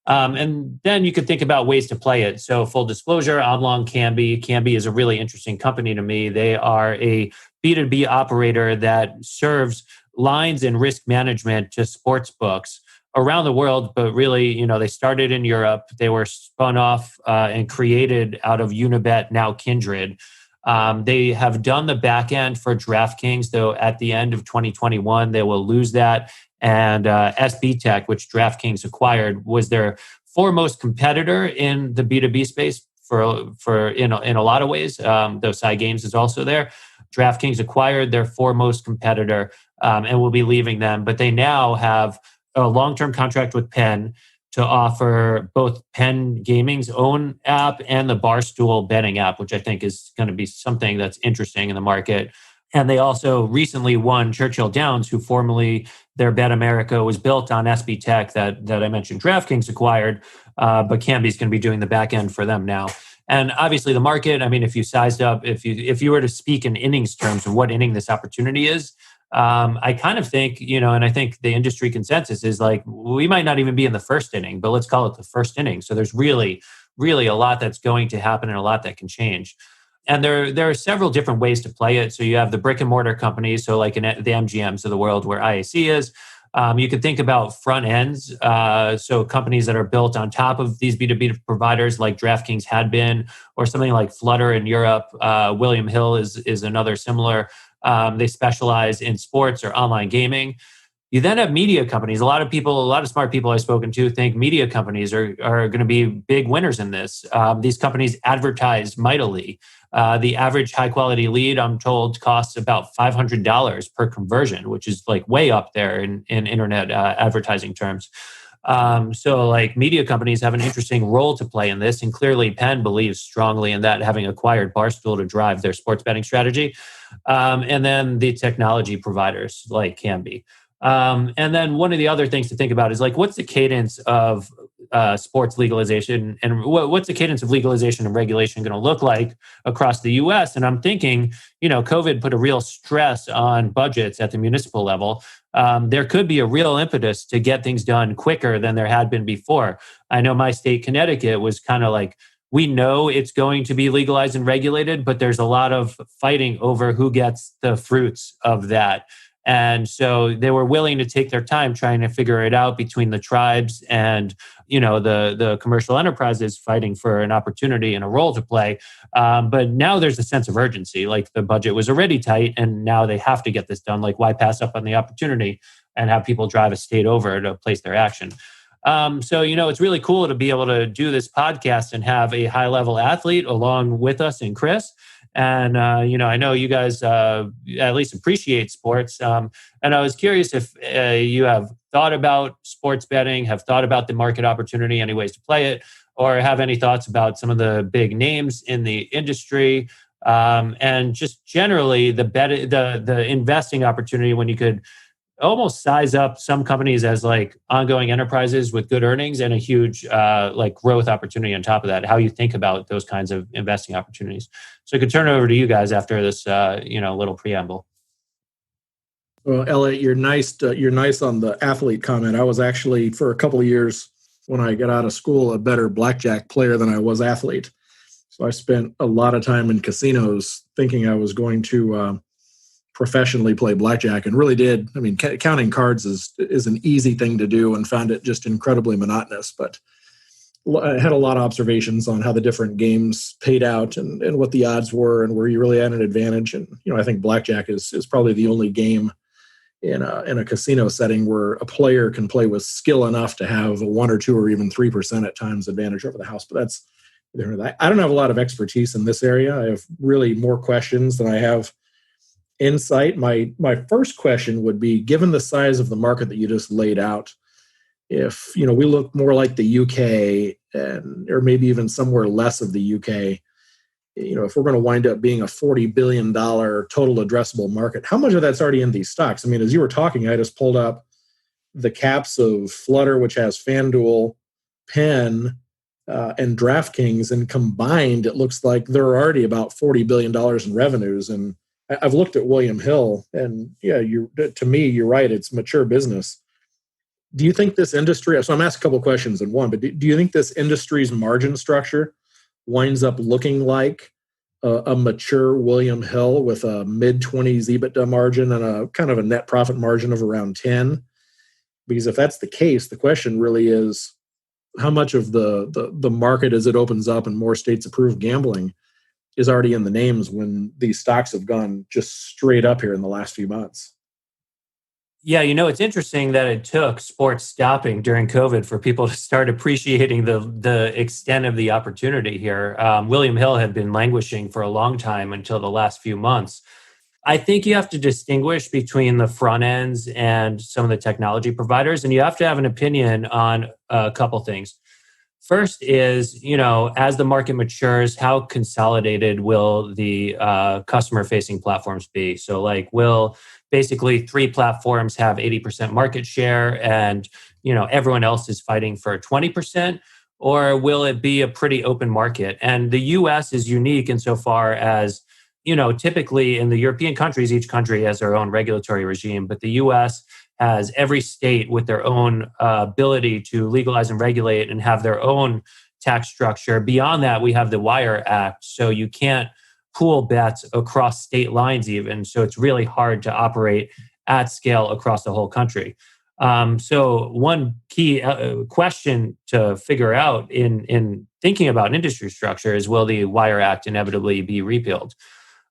And then you could think about ways to play it. So full disclosure, Oblong Canby. Canby is a really interesting company to me. They are a B2B operator that serves lines and risk management to sports books around the world. But really, they started in Europe. They were spun off and created out of Unibet, now Kindred. They have done the back end for DraftKings, though at the end of 2021, they will lose that. And SB Tech, which DraftKings acquired, was their foremost competitor in the B2B space for in a lot of ways. Though Side Games is also there. DraftKings acquired their foremost competitor and will be leaving them. But they now have a long-term contract with Penn to offer both Penn Gaming's own app and the Barstool betting app, which I think is going to be something that's interesting in the market. And they also recently won Churchill Downs, who formerly their Bet America was built on SB Tech that I mentioned DraftKings acquired, but Canby's going to be doing the back end for them now. And obviously the market, I mean, if you sized up, if you were to speak in innings terms of what inning this opportunity is, I kind of think, and I think the industry consensus is like, we might not even be in the first inning, but let's call it the first inning. So there's really, really a lot that's going to happen and a lot that can change. And there are several different ways to play it. So you have the brick and mortar companies, so like the MGMs of the world where IAC is. You could think about front ends, so companies that are built on top of these B2B providers like DraftKings had been, or something like Flutter in Europe. William Hill is another similar. They specialize in sports or online gaming. You then have media companies. A lot of smart people I've spoken to think media companies are going to be big winners in this. These companies advertise mightily. The average high quality lead, I'm told, costs about $500 per conversion, which is like way up there in internet advertising terms. So like media companies have an interesting role to play in this. And clearly Penn believes strongly in that, having acquired Barstool to drive their sports betting strategy. And then the technology providers like Canby. And then one of the other things to think about is like, what's the cadence of sports legalization and what's the cadence of legalization and regulation going to look like across the U.S. And I'm thinking, COVID put a real stress on budgets at the municipal level. There could be a real impetus to get things done quicker than there had been before. I know my state, Connecticut, was kind of like, we know it's going to be legalized and regulated, but there's a lot of fighting over who gets the fruits of that. And so they were willing to take their time trying to figure it out between the tribes and, the commercial enterprises fighting for an opportunity and a role to play. But now there's a sense of urgency, like the budget was already tight and now they have to get this done. Like, why pass up on the opportunity and have people drive a state over to place their action? So, it's really cool to be able to do this podcast and have a high level athlete along with us and Chris. And, I know you guys at least appreciate sports. And I was curious if you have thought about sports betting, have thought about the market opportunity, any ways to play it, or have any thoughts about some of the big names in the industry, and just generally the investing opportunity when you could almost size up some companies as like ongoing enterprises with good earnings and a huge like growth opportunity on top of that, how you think about those kinds of investing opportunities. So I could turn it over to you guys after this, little preamble. Well, Elliot, you're nice on the athlete comment. I was actually, for a couple of years when I got out of school, a better blackjack player than I was athlete. So I spent a lot of time in casinos thinking I was going to professionally play blackjack, and really did. I mean, counting cards is an easy thing to do, and found it just incredibly monotonous. But I had a lot of observations on how the different games paid out and what the odds were and where you really had an advantage. And, I think blackjack is probably the only game in a casino setting where a player can play with skill enough to have a 1 or 2 or even 3% at times advantage over the house. But that's, I don't have a lot of expertise in this area. I have really more questions than I have insight. My first question would be, given the size of the market that you just laid out, if we look more like the UK or maybe even somewhere less of the UK, if we're going to wind up being a $40 billion total addressable market, how much of that's already in these stocks? I mean, as you were talking, I just pulled up the caps of Flutter, which has FanDuel, Penn, and DraftKings, and combined, it looks like they're already about $40 billion in revenues. And I've looked at William Hill, and to me, you're right, it's mature business. Do you think this industry, so I'm asking a couple of questions in one, but do you think this industry's margin structure winds up looking like a mature William Hill with a mid-20s EBITDA margin and a kind of a net profit margin of around 10? Because if that's the case, the question really is, how much of the market as it opens up and more states approve gambling is already in the names when these stocks have gone just straight up here in the last few months? Yeah, it's interesting that it took sports stopping during COVID for people to start appreciating the extent of the opportunity here. William Hill had been languishing for a long time until the last few months. I think you have to distinguish between the front ends and some of the technology providers, and you have to have an opinion on a couple things. First is, as the market matures, how consolidated will the customer-facing platforms be? So, will basically 3 platforms have 80% market share and, everyone else is fighting for 20%? Or will it be a pretty open market? And the U.S. is unique insofar as, typically in the European countries, each country has their own regulatory regime, but the U.S. has every state with their own ability to legalize and regulate and have their own tax structure. Beyond that, we have the Wire Act, so you can't pool bets across state lines even. So it's really hard to operate at scale across the whole country. So one key question to figure out in thinking about industry structure is, will the Wire Act inevitably be repealed?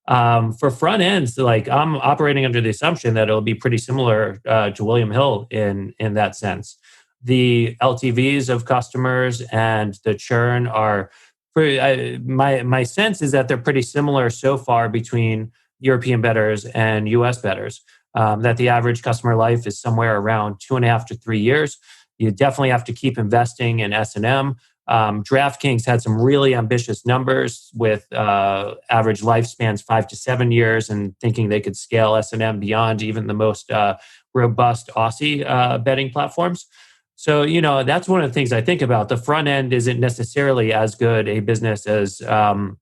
For front ends, I'm operating under the assumption that it'll be pretty similar to William Hill in that sense. The LTVs of customers and the churn are pretty, my sense is that they're pretty similar so far between European bettors and US bettors. That the average customer life is somewhere around 2.5 to 3 years. You definitely have to keep investing in S&M. DraftKings had some really ambitious numbers with average lifespans 5 to 7 years, and thinking they could scale S&M beyond even the most robust Aussie betting platforms. So, that's one of the things I think about. The front end isn't necessarily as good a business as some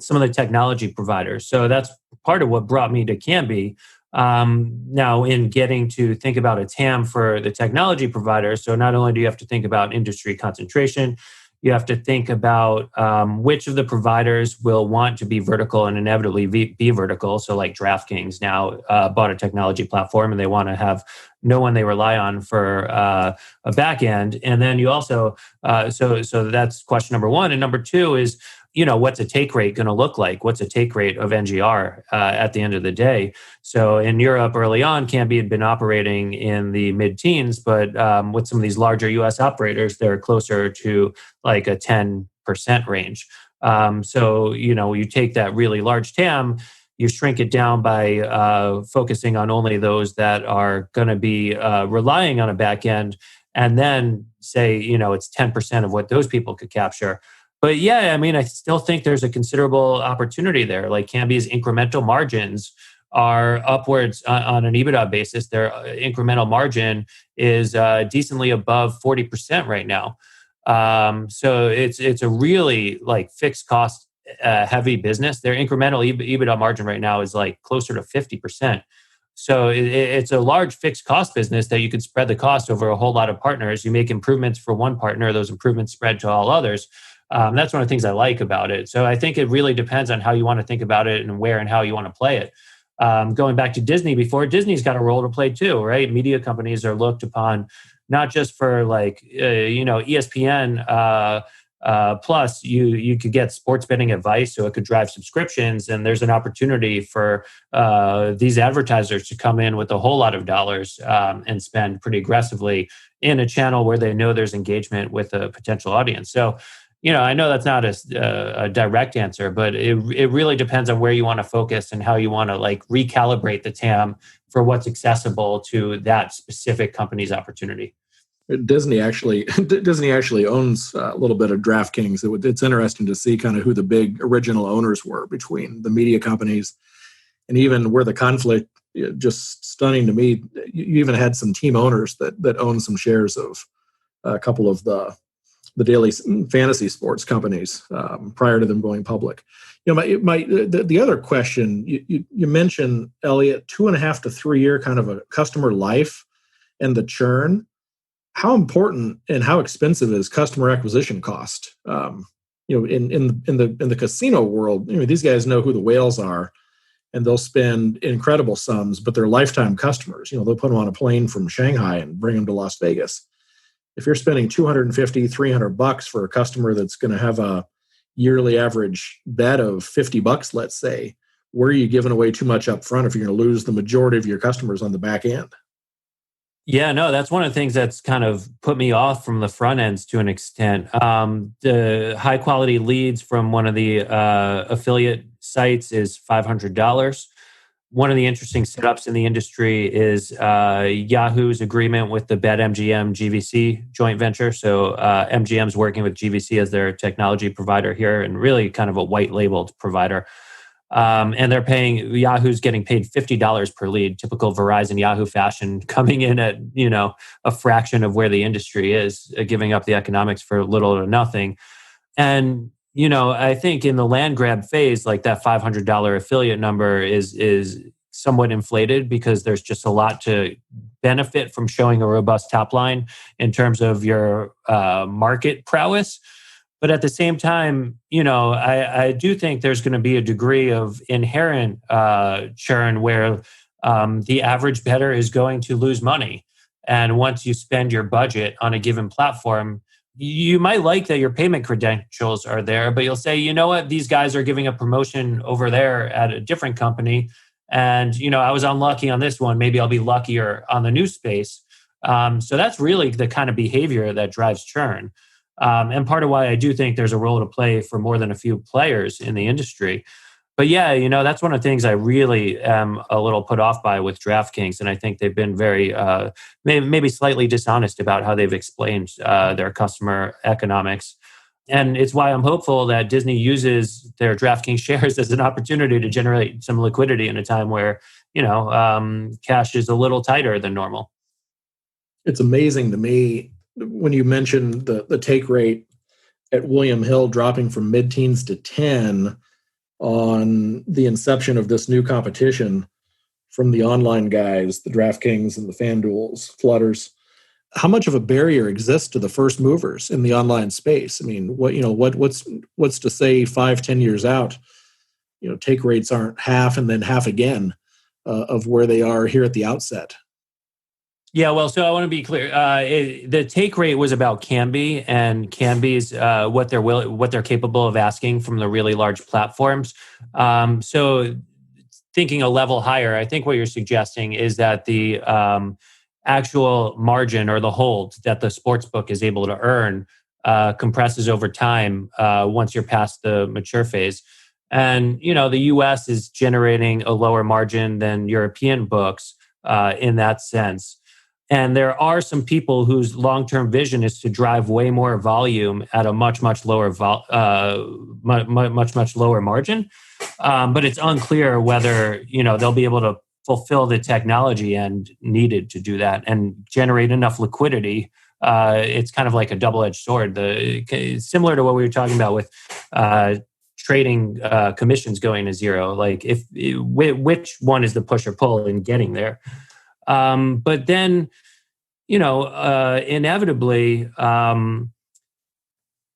of the technology providers. So that's part of what brought me to Canby. Now, in getting to think about a TAM for the technology providers, so not only do you have to think about industry concentration, you have to think about which of the providers will want to be vertical and inevitably be vertical. So, like DraftKings now bought a technology platform, and they want to have no one they rely on for a back end. And then you also, so that's question number one. And number two is, what's a take rate going to look like? What's a take rate of NGR at the end of the day? So in Europe early on, Canby had been operating in the mid-teens, but with some of these larger US operators, they're closer to like a 10% range. So, you take that really large TAM, you shrink it down by focusing on only those that are going to be relying on a back end, and then say, it's 10% of what those people could capture. But yeah, I still think there's a considerable opportunity there. Like Canby's incremental margins are upwards on an EBITDA basis. Their incremental margin is decently above 40% right now. So it's a really like fixed cost heavy business. Their incremental EBITDA margin right now is like closer to 50%. So it's a large fixed cost business that you could spread the cost over a whole lot of partners. You make improvements for one partner, those improvements spread to all others. That's one of the things I like about it. So I think it really depends on how you want to think about it and where and how you want to play it. Going back to Disney before, Disney's got a role to play too, right? Media companies are looked upon not just for like, ESPN plus you could get sports betting advice, so it could drive subscriptions. And there's an opportunity for these advertisers to come in with a whole lot of dollars and spend pretty aggressively in a channel where they know there's engagement with a potential audience. So, I know that's not a direct answer, but it really depends on where you want to focus and how you want to like recalibrate the TAM for what's accessible to that specific company's opportunity. Disney actually owns a little bit of DraftKings. It's interesting to see kind of who the big original owners were between the media companies, and even where the conflict, just stunning to me. You even had some team owners that own some shares of a couple of the daily fantasy sports companies prior to them going public. The other question you mentioned, Elliot, 2.5 to 3 year kind of a customer life and the churn. How important and how expensive is customer acquisition cost? In the casino world, these guys know who the whales are, and they'll spend incredible sums, but they're lifetime customers. They'll put them on a plane from Shanghai and bring them to Las Vegas. If you're spending $250, $300 for a customer that's going to have a yearly average bet of $50, let's say, where are you giving away too much up front if you're going to lose the majority of your customers on the back end? Yeah, no, that's one of the things that's kind of put me off from the front ends to an extent. The high quality leads from one of the affiliate sites is $500. One of the interesting setups in the industry is Yahoo's agreement with the BetMGM GVC joint venture. So MGM's working with GVC as their technology provider here, and really kind of a white labeled provider. And they're paying, Yahoo's getting paid $50 per lead, typical Verizon Yahoo fashion, coming in at, a fraction of where the industry is, giving up the economics for little or nothing. And, I think in the land grab phase, like that $500 affiliate number is somewhat inflated because there's just a lot to benefit from showing a robust top line in terms of your market prowess. But at the same time, I do think there's going to be a degree of inherent churn where the average bettor is going to lose money. And once you spend your budget on a given platform, you might like that your payment credentials are there, but you'll say, you know what, these guys are giving a promotion over there at a different company. And, I was unlucky on this one. Maybe I'll be luckier on the new space. So that's really the kind of behavior that drives churn. And part of why I do think there's a role to play for more than a few players in the industry. But yeah, that's one of the things I really am a little put off by with DraftKings. And I think they've been very, maybe slightly dishonest about how they've explained their customer economics. And it's why I'm hopeful that Disney uses their DraftKings shares as an opportunity to generate some liquidity in a time where, cash is a little tighter than normal. It's amazing to me when you mention the take rate at William Hill dropping from mid-teens to 10 on the inception of this new competition from the online guys, the DraftKings and the FanDuels, Flutters. How much of a barrier exists to the first movers in the online space? I mean, what's to say 5-10 years out, take rates aren't half and then half again of where they are here at the outset. Yeah, well, so I want to be clear. The take rate was about Canby, and Canby's what they're capable of asking from the really large platforms. So thinking a level higher, I think what you're suggesting is that the actual margin or the hold that the sportsbook is able to earn compresses over time once you're past the mature phase. And the U.S. is generating a lower margin than European books in that sense. And there are some people whose long-term vision is to drive way more volume at a much lower much lower margin. But it's unclear whether they'll be able to fulfill the technology end needed to do that and generate enough liquidity. It's kind of like a double-edged sword. Similar to what we were talking about with trading commissions going to zero. Like which one is the push or pull in getting there? But then, inevitably,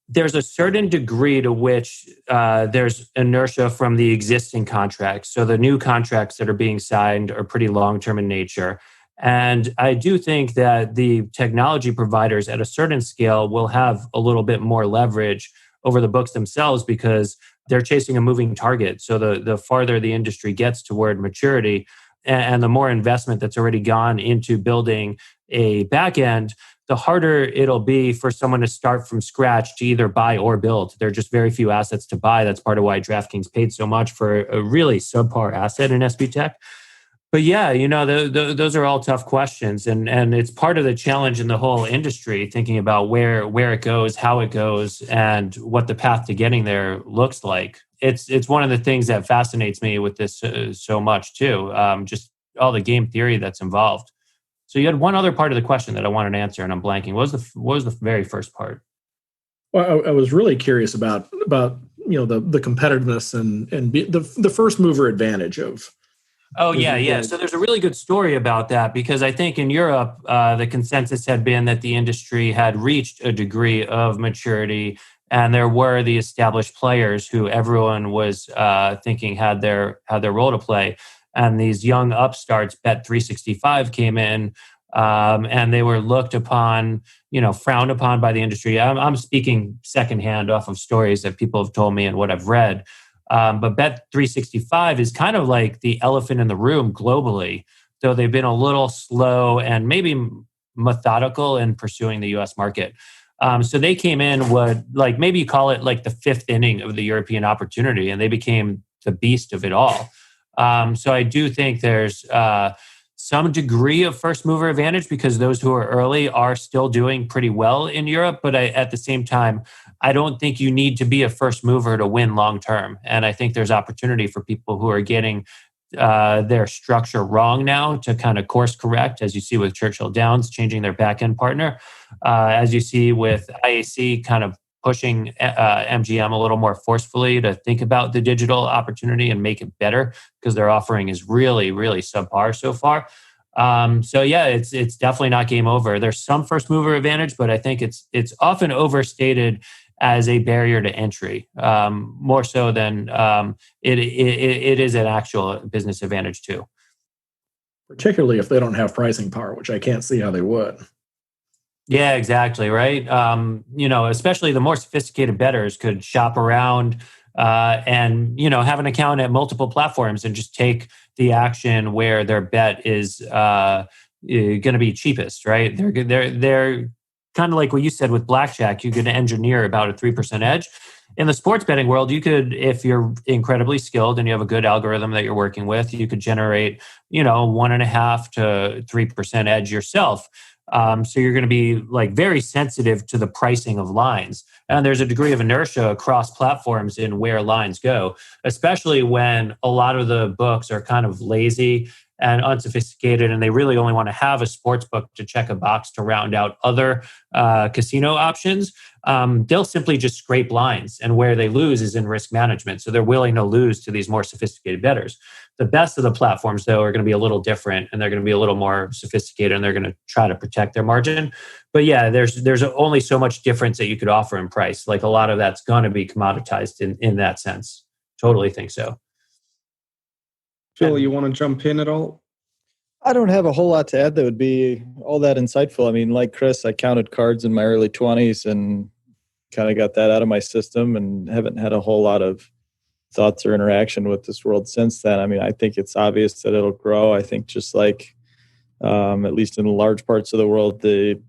there's a certain degree to which there's inertia from the existing contracts. So the new contracts that are being signed are pretty long-term in nature. And I do think that the technology providers at a certain scale will have a little bit more leverage over the books themselves because they're chasing a moving target. So the farther the industry gets toward maturity, and the more investment that's already gone into building a back end, the harder it'll be for someone to start from scratch to either buy or build. There are just very few assets to buy. That's part of why DraftKings paid so much for a really subpar asset in SB Tech. But yeah, those are all tough questions. And it's part of the challenge in the whole industry, thinking about where it goes, how it goes, and what the path to getting there looks like. It's one of the things that fascinates me with this so much too. Just all the game theory that's involved. So you had one other part of the question that I wanted to answer, and I'm blanking. What was the very first part? Well, I was really curious about the competitiveness and the first mover advantage of. Oh, yeah. So there's a really good story about that because I think in Europe, the consensus had been that the industry had reached a degree of maturity, and there were the established players who everyone was thinking had their role to play. And these young upstarts, Bet365, came in, and they were looked upon, frowned upon by the industry. I'm speaking secondhand off of stories that people have told me and what I've read. But Bet365 is kind of like the elephant in the room globally, though they've been a little slow and maybe methodical in pursuing the U.S. market. So they came in maybe you call it like the fifth inning of the European opportunity, and they became the beast of it all. So I do think there's some degree of first mover advantage because those who are early are still doing pretty well in Europe. But at the same time, I don't think you need to be a first mover to win long term. And I think there's opportunity for people who are getting their structure wrong now to kind of course correct, as you see with Churchill Downs changing their back end partner, as you see with IAC kind of pushing MGM a little more forcefully to think about the digital opportunity and make it better because their offering is really, really subpar so far. So yeah, it's definitely not game over. There's some first mover advantage, but I think it's often overstated as a barrier to entry, more so than it is an actual business advantage too. Particularly if they don't have pricing power, which I can't see how they would. Yeah, exactly. Right. Especially the more sophisticated bettors could shop around and, have an account at multiple platforms and just take the action where their bet is going to be cheapest. Right. They're kind of like what you said with blackjack. You could engineer about a 3% edge. In the sports betting world, you could, if you're incredibly skilled and you have a good algorithm that you're working with, you could generate, 1.5 to 3% edge yourself. So you're going to be very sensitive to the pricing of lines. And there's a degree of inertia across platforms in where lines go, especially when a lot of the books are kind of lazy and unsophisticated, and they really only want to have a sports book to check a box to round out other casino options, they'll simply just scrape lines. And where they lose is in risk management. So they're willing to lose to these more sophisticated bettors. The best of the platforms, though, are going to be a little different, and they're going to be a little more sophisticated, and they're going to try to protect their margin. But yeah, there's only so much difference that you could offer in price. Like a lot of that's going to be commoditized in that sense. Totally think so. Phil, you want to jump in at all? I don't have a whole lot to add that would be all that insightful. I mean, like Chris, I counted cards in my early 20s and kind of got that out of my system and haven't had a whole lot of thoughts or interaction with this world since then. I mean, I think it's obvious that it'll grow. I think just like, at least in large parts of the world, the,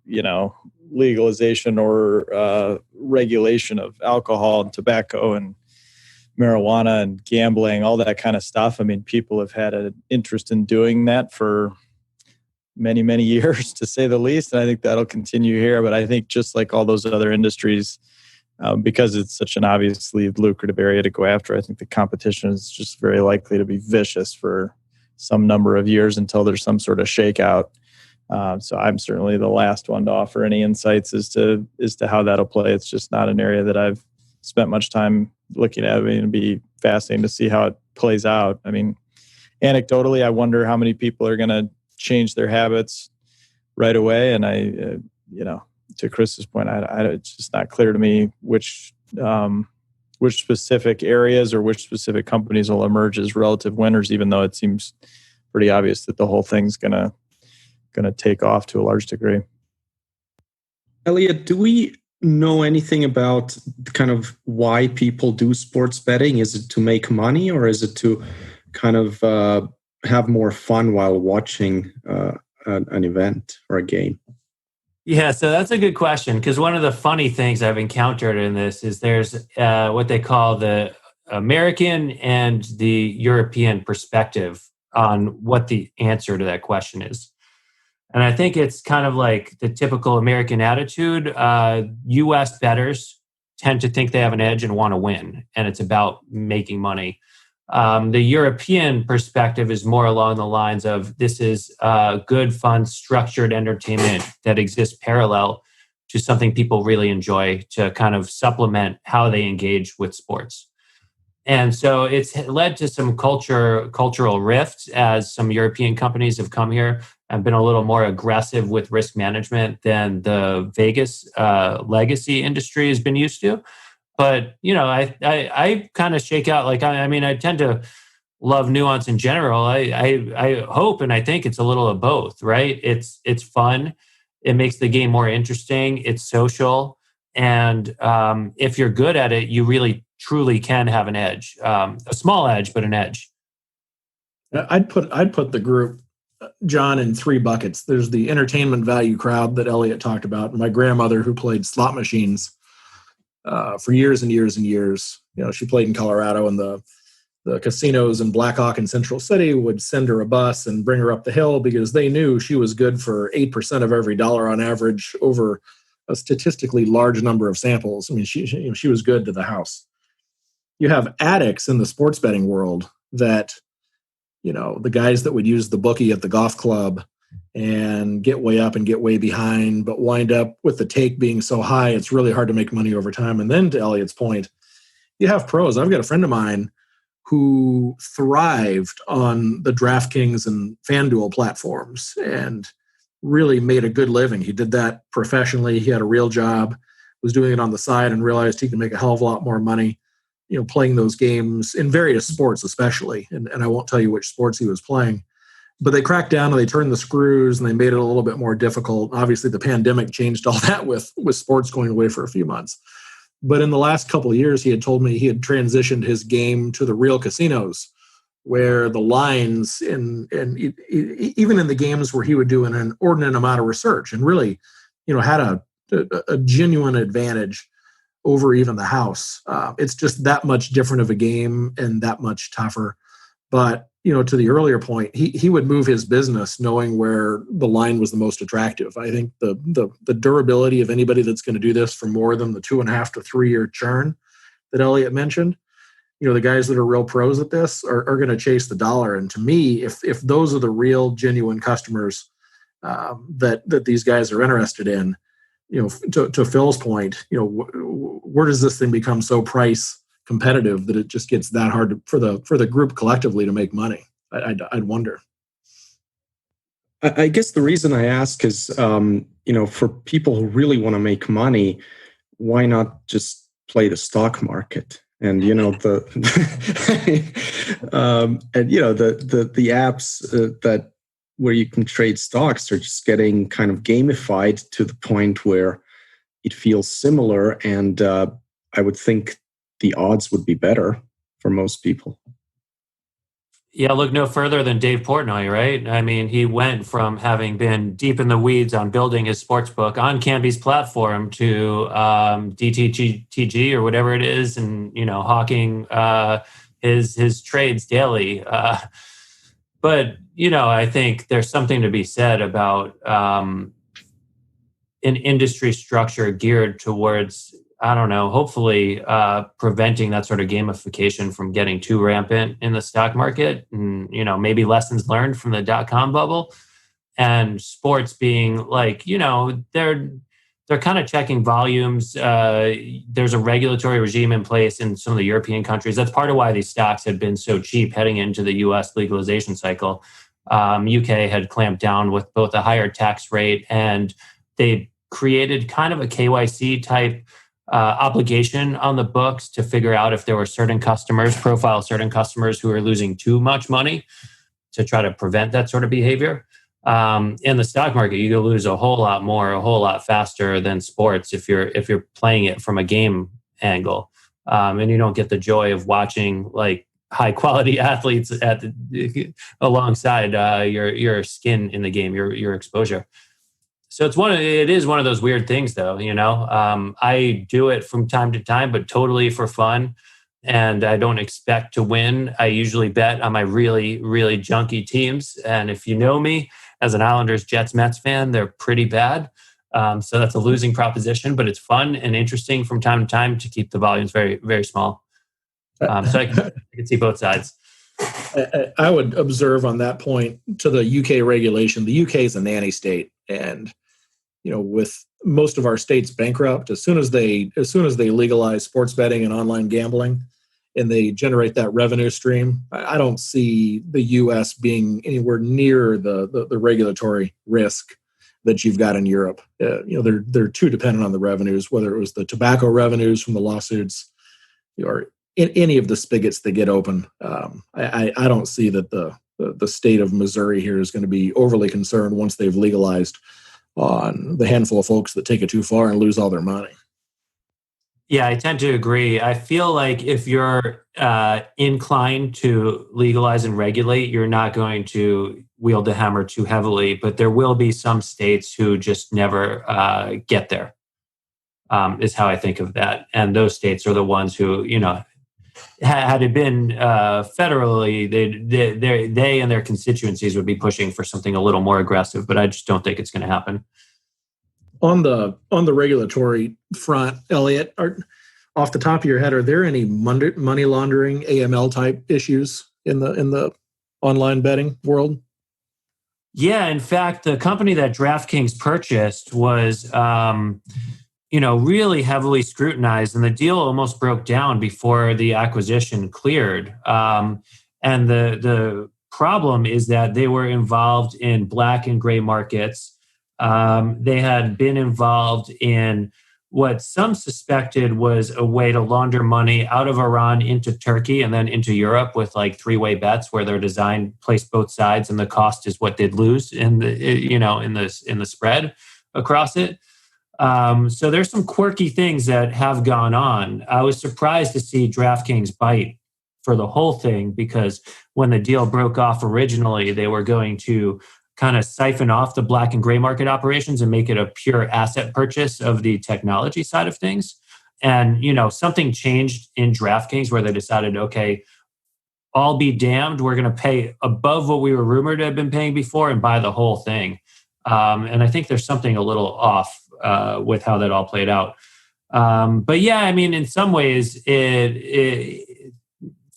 legalization or regulation of alcohol and tobacco and marijuana and gambling, all that kind of stuff. I mean, people have had an interest in doing that for many, many years, to say the least. And I think that'll continue here. But I think just like all those other industries, because it's such an obviously lucrative area to go after, I think the competition is just very likely to be vicious for some number of years until there's some sort of shakeout. So I'm certainly the last one to offer any insights as to how that'll play. It's just not an area that I've spent much time looking at. I mean, it'd be fascinating to see how it plays out. I mean, anecdotally, I wonder how many people are going to change their habits right away. And I, to Chris's point, it's just not clear to me which specific areas or which specific companies will emerge as relative winners, even though it seems pretty obvious that the whole thing's gonna take off to a large degree. Elliot, do we know anything about kind of why people do sports betting? Is it to make money, or is it to kind of have more fun while watching an event or a game? Yeah, so that's a good question, because one of the funny things I've encountered in this is there's what they call the American and the European perspective on what the answer to that question is. And I think it's kind of like the typical American attitude. U.S. bettors tend to think they have an edge and want to win, and it's about making money. The European perspective is more along the lines of this is good, fun, structured entertainment that exists parallel to something people really enjoy to kind of supplement how they engage with sports. And so it's led to some cultural rifts as some European companies have come here and been a little more aggressive with risk management than the Vegas legacy industry has been used to. But, I kind of shake out, like, I tend to love nuance in general. I hope and I think it's a little of both, right? It's fun. It makes the game more interesting. It's social. And if you're good at it, you really truly can have an edge, a small edge, but an edge. I'd put the group, John, in three buckets. There's the entertainment value crowd that Elliot talked about. My grandmother, who played slot machines for years and years and years. She played in Colorado, and the casinos in Black Hawk and Central City would send her a bus and bring her up the hill because they knew she was good for 8% of every dollar on average over a statistically large number of samples. I mean, she was good to the house. You have addicts in the sports betting world that, the guys that would use the bookie at the golf club and get way up and get way behind, but wind up with the take being so high, it's really hard to make money over time. And then to Elliot's point, you have pros. I've got a friend of mine who thrived on the DraftKings and FanDuel platforms and really made a good living. He did that professionally. He had a real job, was doing it on the side, and realized he could make a hell of a lot more money, playing those games in various sports, especially. And I won't tell you which sports he was playing. But they cracked down and they turned the screws and they made it a little bit more difficult. Obviously, the pandemic changed all that with sports going away for a few months. But in the last couple of years, he had told me he had transitioned his game to the real casinos, where the lines and even in the games where he would do an inordinate amount of research and really, had a genuine advantage over even the house. It's just that much different of a game and that much tougher. But to the earlier point, he would move his business knowing where the line was the most attractive. I think the durability of anybody that's going to do this for more than the 2.5 to 3 year churn that Elliot mentioned the guys that are real pros at this are going to chase the dollar. And to me, if those are the real genuine customers that these guys are interested in, to Phil's point, where does this thing become so price competitive that it just gets that hard for the group collectively to make money? I'd wonder. I guess the reason I ask is, for people who really want to make money, why not just play the stock market? And the apps that where you can trade stocks are just getting kind of gamified to the point where it feels similar, and I would think the odds would be better for most people. Yeah, look no further than Dave Portnoy, right? I mean, he went from having been deep in the weeds on building his sportsbook on Kambi's platform to DTG or whatever it is, and hawking his trades daily. But I think there's something to be said about an industry structure geared towards, I don't know, hopefully preventing that sort of gamification from getting too rampant in the stock market, and maybe lessons learned from the .com bubble, and sports being like, they're kind of checking volumes. There's a regulatory regime in place in some of the European countries. That's part of why these stocks had been so cheap heading into the U.S. legalization cycle. UK had clamped down with both a higher tax rate, and they created kind of a KYC type obligation on the books to figure out if there were profile certain customers who are losing too much money, to try to prevent that sort of behavior. In the stock market, you can lose a whole lot more, a whole lot faster than sports if you're playing it from a game angle, and you don't get the joy of watching like high quality athletes alongside your skin in the game, your exposure. So it is one of those weird things, though. I do it from time to time, but totally for fun, and I don't expect to win. I usually bet on my really, really junky teams, and if you know me as an Islanders, Jets, Mets fan, they're pretty bad. So that's a losing proposition, but it's fun and interesting from time to time to keep the volumes very, very small. So I can see both sides. I would observe on that point to the UK regulation. The UK is a nanny state, and with most of our states bankrupt, as soon as they legalize sports betting and online gambling, and they generate that revenue stream, I don't see the U.S. being anywhere near the regulatory risk that you've got in Europe. They're too dependent on the revenues, whether it was the tobacco revenues from the lawsuits or in any of the spigots that get open. I don't see that the state of Missouri here is going to be overly concerned once they've legalized on the handful of folks that take it too far and lose all their money. Yeah, I tend to agree. I feel like if you're inclined to legalize and regulate, you're not going to wield the hammer too heavily, but there will be some states who just never get there, is how I think of that. And those states are the ones who, had it been federally, they and their constituencies would be pushing for something a little more aggressive, but I just don't think it's going to happen. On the regulatory front, Elliot, off the top of your head, are there any money laundering AML type issues in the online betting world? Yeah, in fact, the company that DraftKings purchased was really heavily scrutinized, and the deal almost broke down before the acquisition cleared. And the problem is that they were involved in black and gray markets. They had been involved in what some suspected was a way to launder money out of Iran into Turkey and then into Europe with like three-way bets where their design placed both sides and the cost is what they'd lose in the spread across it. So there's some quirky things that have gone on. I was surprised to see DraftKings bite for the whole thing, because when the deal broke off originally, they were going to kind of siphon off the black and gray market operations and make it a pure asset purchase of the technology side of things. And, something changed in DraftKings where they decided, okay, I'll be damned, we're going to pay above what we were rumored to have been paying before and buy the whole thing. And I think there's something a little off with how that all played out. But yeah, I mean, in some ways,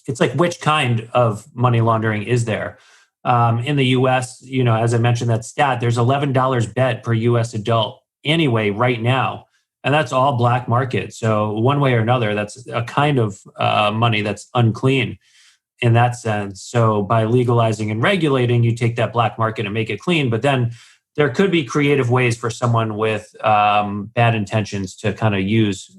it's like, which kind of money laundering is there? In the US, as I mentioned that stat, there's $11 bet per US adult anyway right now. And that's all black market. So one way or another, that's a kind of money that's unclean in that sense. So by legalizing and regulating, you take that black market and make it clean. But then there could be creative ways for someone with bad intentions to kind of use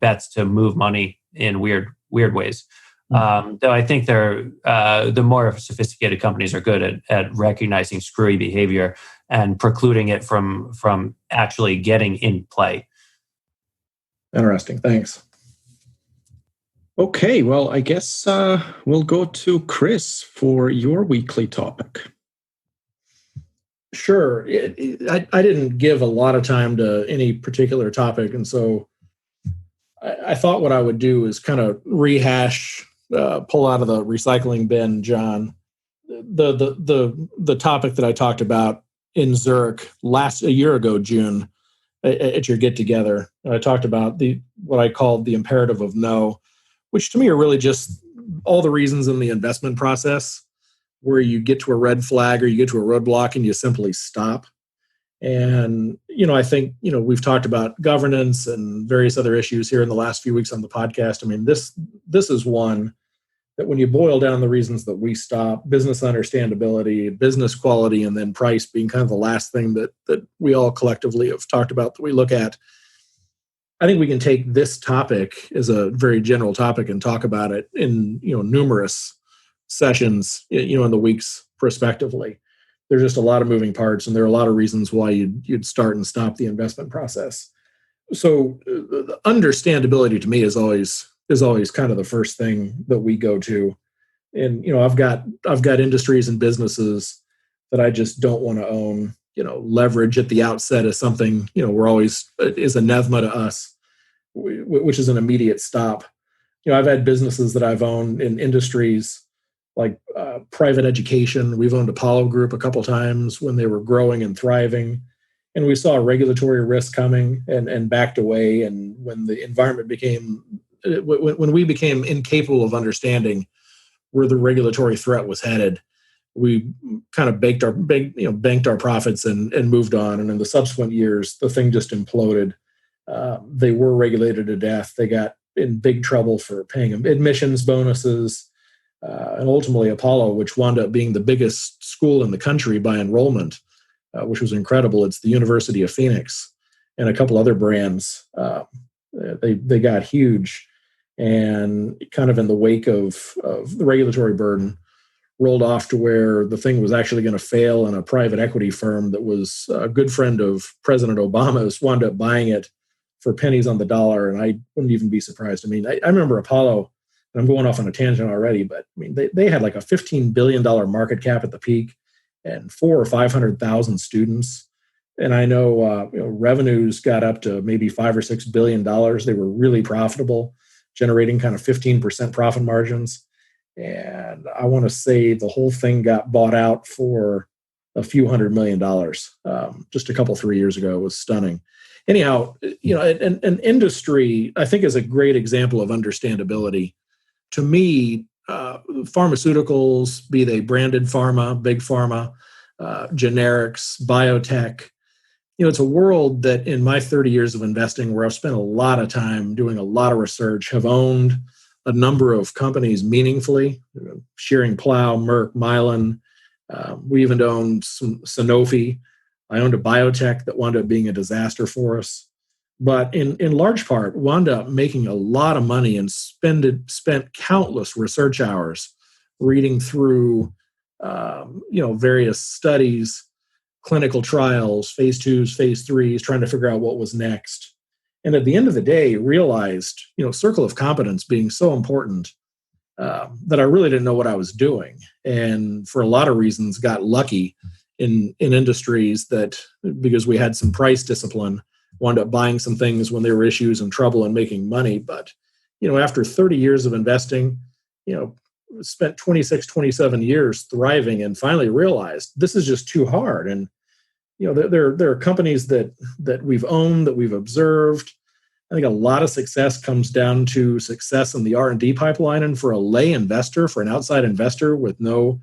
bets to move money in weird ways. Though I think the more sophisticated companies are good at recognizing screwy behavior and precluding it from actually getting in play. Interesting. Thanks. Okay, well, I guess we'll go to Chris for your weekly topic. Sure. I didn't give a lot of time to any particular topic, and so I thought what I would do is kind of rehash, pull out of the recycling bin, John, the topic that I talked about in Zurich a year ago, June, at your get together. I talked about what I called the imperative of no, which to me are really just all the reasons in the investment process where you get to a red flag or you get to a roadblock and you simply stop. And, I think, we've talked about governance and various other issues here in the last few weeks on the podcast. I mean, this is one that when you boil down the reasons that we stop, business understandability, business quality, and then price being kind of the last thing that we all collectively have talked about that we look at, I think we can take this topic as a very general topic and talk about it in, numerous sessions, in the weeks prospectively. There's just a lot of moving parts, and there are a lot of reasons why you'd start and stop the investment process. So the understandability to me is always kind of the first thing that we go to. And, I've got industries and businesses that I just don't want to own. Leverage at the outset is something, we're always is anathema to us, which is an immediate stop. I've had businesses that I've owned in industries like private education. We've owned Apollo Group a couple times when they were growing and thriving. And we saw regulatory risk coming and backed away. And when the environment when we became incapable of understanding where the regulatory threat was headed, we kind of banked our profits and moved on. And in the subsequent years, the thing just imploded. They were regulated to death. They got in big trouble for paying admissions bonuses. And ultimately Apollo, which wound up being the biggest school in the country by enrollment, which was incredible. It's the University of Phoenix and a couple other brands. They got huge, and kind of in the wake of the regulatory burden, rolled off to where the thing was actually going to fail, and a private equity firm that was a good friend of President Obama's wound up buying it for pennies on the dollar. And I wouldn't even be surprised. I mean, I remember Apollo, and I'm going off on a tangent already, but I mean, they had like a $15 billion market cap at the peak and 400,000 or 500,000 students. And I know, revenues got up to maybe $5 or $6 billion. They were really profitable, generating kind of 15% profit margins. And I want to say the whole thing got bought out for a few $100 million just a couple, 3 years ago. It was stunning. Anyhow, an industry, I think, is a great example of understandability. To me, pharmaceuticals, be they branded pharma, big pharma, generics, biotech, it's a world that in my 30 years of investing, where I've spent a lot of time doing a lot of research, have owned a number of companies meaningfully, Shearing Plow, Merck, Mylan. We even owned some Sanofi. I owned a biotech that wound up being a disaster for us. But in large part, wound up making a lot of money and spent countless research hours reading through, various studies, clinical trials, phase 2s, phase 3s, trying to figure out what was next. And at the end of the day, realized, circle of competence being so important that I really didn't know what I was doing. And for a lot of reasons, got lucky in industries that, because we had some price discipline, wound up buying some things when there were issues and trouble and making money. But, after 30 years of investing, spent 26, 27 years thriving, and finally realized this is just too hard. And, there are companies that we've owned, that we've observed, I think a lot of success comes down to success in the R&D pipeline. And for a lay investor, for an outside investor with no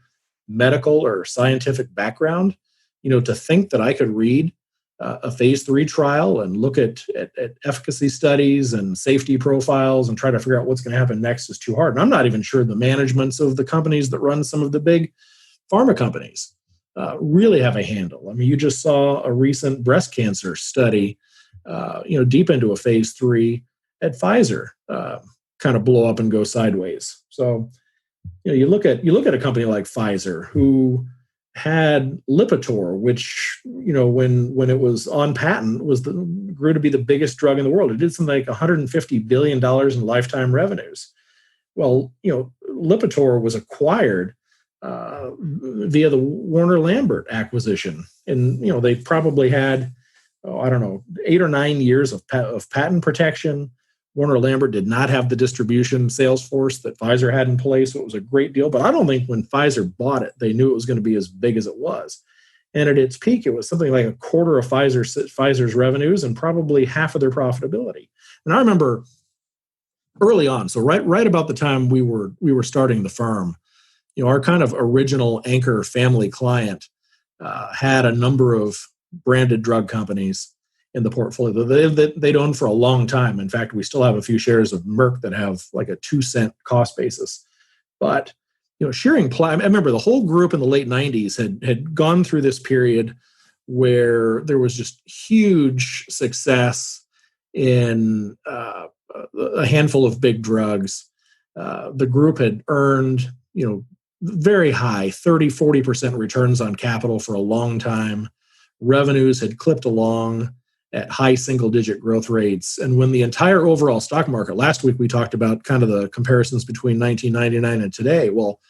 medical or scientific background, to think that I could read a phase 3 trial and look at efficacy studies and safety profiles and try to figure out what's going to happen next is too hard. And I'm not even sure the managements of the companies that run some of the big pharma companies really have a handle. I mean, you just saw a recent breast cancer study, deep into a phase 3 at Pfizer, kind of blow up and go sideways. So, you look at a company like Pfizer, who had Lipitor, which when it was on patent grew to be the biggest drug in the world. It did something like $150 billion in lifetime revenues. Well, Lipitor was acquired via the Warner Lambert acquisition, and they probably had 8 or 9 years of patent protection. Warner Lambert did not have the distribution sales force that Pfizer had in place, so it was a great deal. But I don't think when Pfizer bought it, they knew it was going to be as big as it was. And at its peak, it was something like a quarter of Pfizer's revenues and probably half of their profitability. And I remember early on, so right about the time we were starting the firm, our kind of original anchor family client had a number of branded drug companies in the portfolio they'd owned for a long time. In fact, we still have a few shares of Merck that have like a 2-cent cost basis. But Schering-Plough, I remember the whole group in the late 90s had gone through this period where there was just huge success in a handful of big drugs. The group had earned very high 30-40% returns on capital for a long time. Revenues had clipped along at high single-digit growth rates. And when the entire overall stock market, last week we talked about kind of the comparisons between 1999 and today. Well,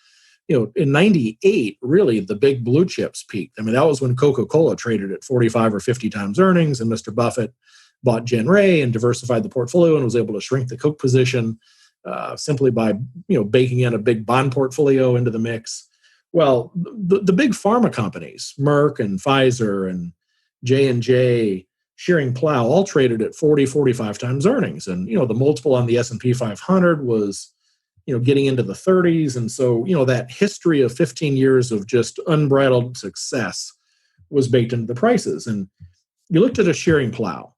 in 98, really the big blue chips peaked. I mean, that was when Coca-Cola traded at 45 or 50 times earnings, and Mr. Buffett bought Gen Ray and diversified the portfolio and was able to shrink the Coke position simply by baking in a big bond portfolio into the mix. Well, the big pharma companies, Merck and Pfizer and J&J, Schering-Plough, all traded at 40, 45 times earnings. And, the multiple on the S&P 500 was, getting into the 30s. And so, that history of 15 years of just unbridled success was baked into the prices. And you looked at a Schering-Plough.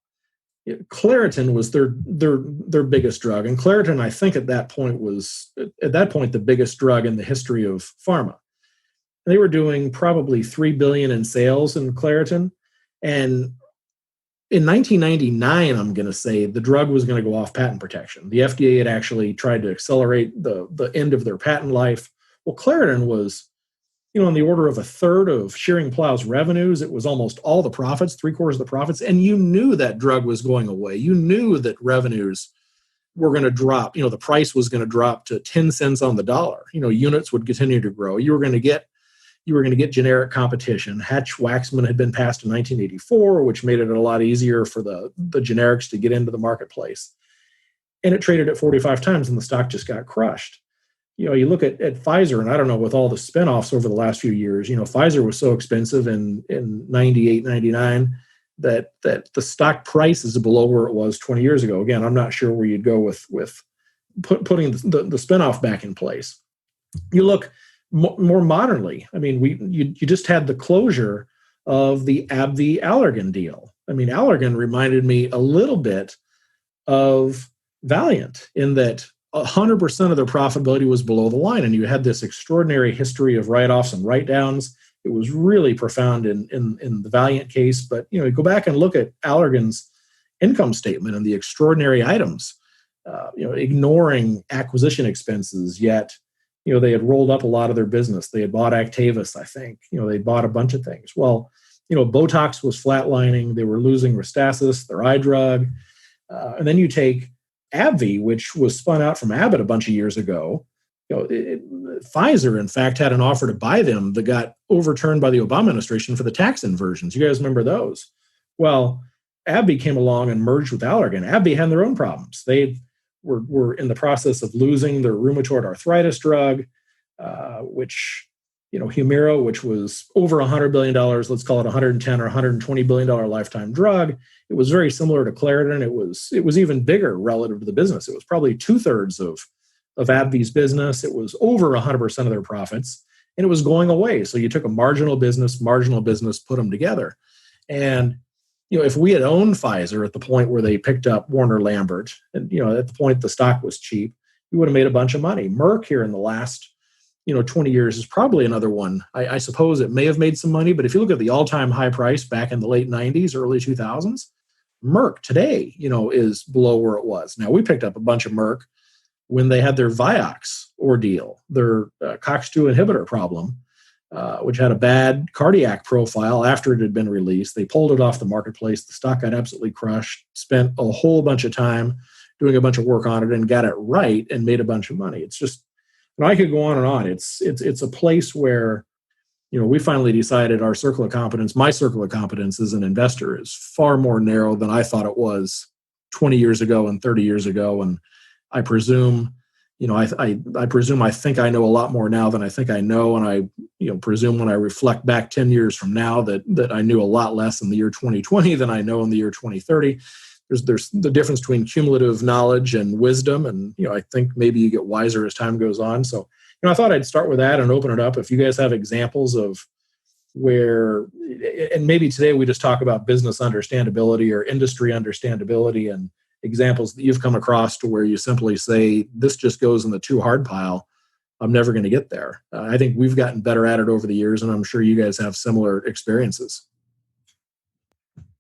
Claritin was their biggest drug. And Claritin, I think at that point the biggest drug in the history of pharma. They were doing probably $3 billion in sales in Claritin. And in 1999, I'm going to say the drug was going to go off patent protection. The FDA had actually tried to accelerate the end of their patent life. Well, Claritin was, on the order of a third of Schering-Plough's revenues. It was almost all the profits, 3/4 of the profits. And you knew that drug was going away. You knew that revenues were going to drop. The price was going to drop to 10 cents on the dollar. Units would continue to grow. You were going to get generic competition. Hatch-Waxman had been passed in 1984, which made it a lot easier for the generics to get into the marketplace. And it traded at 45 times, and the stock just got crushed. You look at Pfizer, and I don't know, with all the spinoffs over the last few years, Pfizer was so expensive in 98, 99 that the stock price is below where it was 20 years ago. Again, I'm not sure where you'd go with putting the spinoff back in place. You look more modernly. I mean, you just had the closure of the AbbVie Allergan deal. I mean, Allergan reminded me a little bit of Valiant in that 100% of their profitability was below the line, and you had this extraordinary history of write-offs and write-downs. It was really profound in the Valiant case. But you go back and look at Allergan's income statement and the extraordinary items, ignoring acquisition expenses, yet they had rolled up a lot of their business. They had bought Actavis, I think. They bought a bunch of things. Well, Botox was flatlining. They were losing Restasis, their eye drug. And then you take AbbVie, which was spun out from Abbott a bunch of years ago. Pfizer, in fact, had an offer to buy them that got overturned by the Obama administration for the tax inversions. You guys remember those? Well, AbbVie came along and merged with Allergan. AbbVie had their own problems. They were in the process of losing their rheumatoid arthritis drug, which Humira, which was over $100 billion, let's call it 110 or $120 billion lifetime drug. It was very similar to Claritin. It was even bigger relative to the business. It was probably 2/3 of AbbVie's business. It was over 100% of their profits, and it was going away. So you took a marginal business, put them together. And if we had owned Pfizer at the point where they picked up Warner Lambert, and at the point the stock was cheap, we would have made a bunch of money. Merck here in the last 20 years is probably another one. I suppose it may have made some money, but if you look at the all-time high price back in the late 90s, early 2000s, Merck today, is below where it was. Now, we picked up a bunch of Merck when they had their Vioxx ordeal, their COX-2 inhibitor problem, which had a bad cardiac profile after it had been released. They pulled it off the marketplace. The stock got absolutely crushed, spent a whole bunch of time doing a bunch of work on it and got it right and made a bunch of money. It's just, I could go on and on. It's a place where, we finally decided our circle of competence, my circle of competence as an investor, is far more narrow than I thought it was 20 years ago and 30 years ago. And I presume, I think I know a lot more now than I think I know. And I, presume when I reflect back 10 years from now that I knew a lot less in the year 2020 than I know in the year 2030. There's the difference between cumulative knowledge and wisdom. And, I think maybe you get wiser as time goes on. So, I thought I'd start with that and open it up. If you guys have examples of where, and maybe today we just talk about business understandability or industry understandability, and examples that you've come across to where you simply say, this just goes in the too hard pile. I'm never going to get there. I think we've gotten better at it over the years, and I'm sure you guys have similar experiences.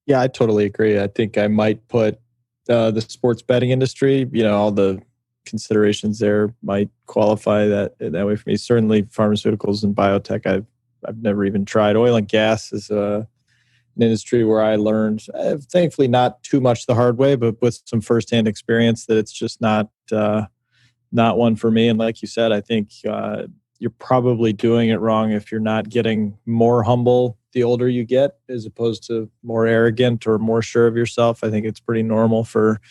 Yeah, I totally agree. I think I might put the sports betting industry, all the considerations there might qualify that way for me. Certainly pharmaceuticals and biotech, I've never even tried. Oil and gas is an industry where I learned, thankfully not too much the hard way, but with some firsthand experience, that it's just not one for me. And like you said, I think you're probably doing it wrong if you're not getting more humble the older you get, as opposed to more arrogant or more sure of yourself. I think it's pretty normal for,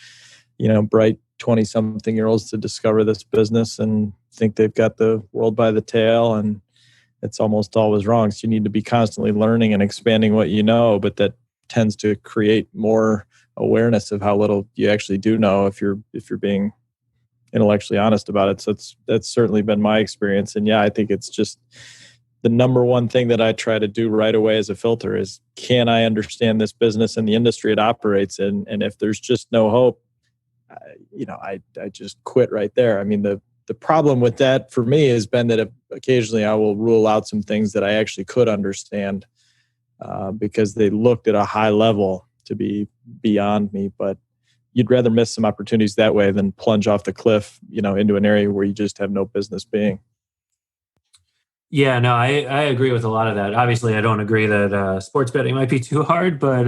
bright 20-something-year-olds to discover this business and think they've got the world by the tail, and it's almost always wrong. So you need to be constantly learning and expanding what you know, but that tends to create more awareness of how little you actually do know if you're being intellectually honest about it. So that's certainly been my experience. And yeah, I think it's just the number one thing that I try to do right away as a filter is, can I understand this business and the industry it operates in? And if there's just no hope, I just quit right there. I mean, the problem with that for me has been that occasionally I will rule out some things that I actually could understand because they looked at a high level to be beyond me. But you'd rather miss some opportunities that way than plunge off the cliff, into an area where you just have no business being. Yeah, no, I agree with a lot of that. Obviously, I don't agree that sports betting might be too hard, but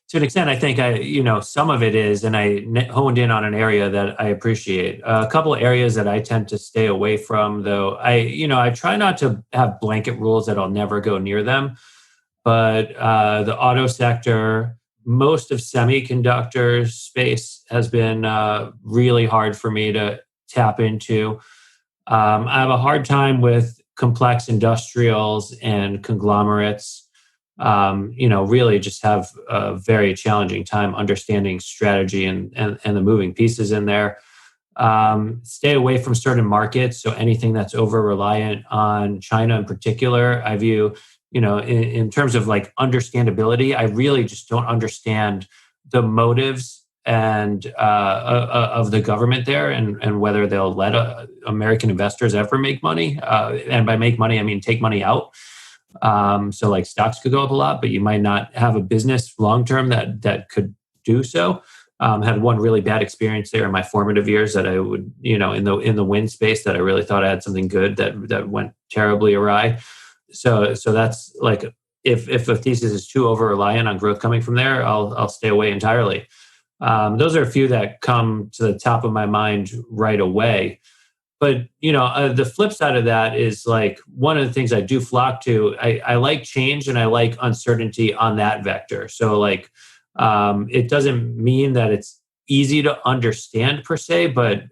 to an extent, I think some of it is, and I honed in on an area that I appreciate. A couple of areas that I tend to stay away from, though, I try not to have blanket rules that I'll never go near them. But the auto sector, most of semiconductor space has been really hard for me to tap into. I have a hard time with complex industrials and conglomerates. Really just have a very challenging time understanding strategy and the moving pieces in there. Stay away from certain markets. So anything that's over reliant on China in particular, I view, in terms of like understandability, I really just don't understand the motives and of the government there, and whether they'll let American investors ever make money. And by make money, I mean take money out. So like stocks could go up a lot, but you might not have a business long-term that could do so. Had one really bad experience there in my formative years that I would, in the wind space, that I really thought I had something good that went terribly awry. So that's like, if a thesis is too over reliant on growth coming from there, I'll stay away entirely. Those are a few that come to the top of my mind right away. But, the flip side of that is like one of the things I do flock to, I like change and I like uncertainty on that vector. So like, it doesn't mean that it's easy to understand per se, but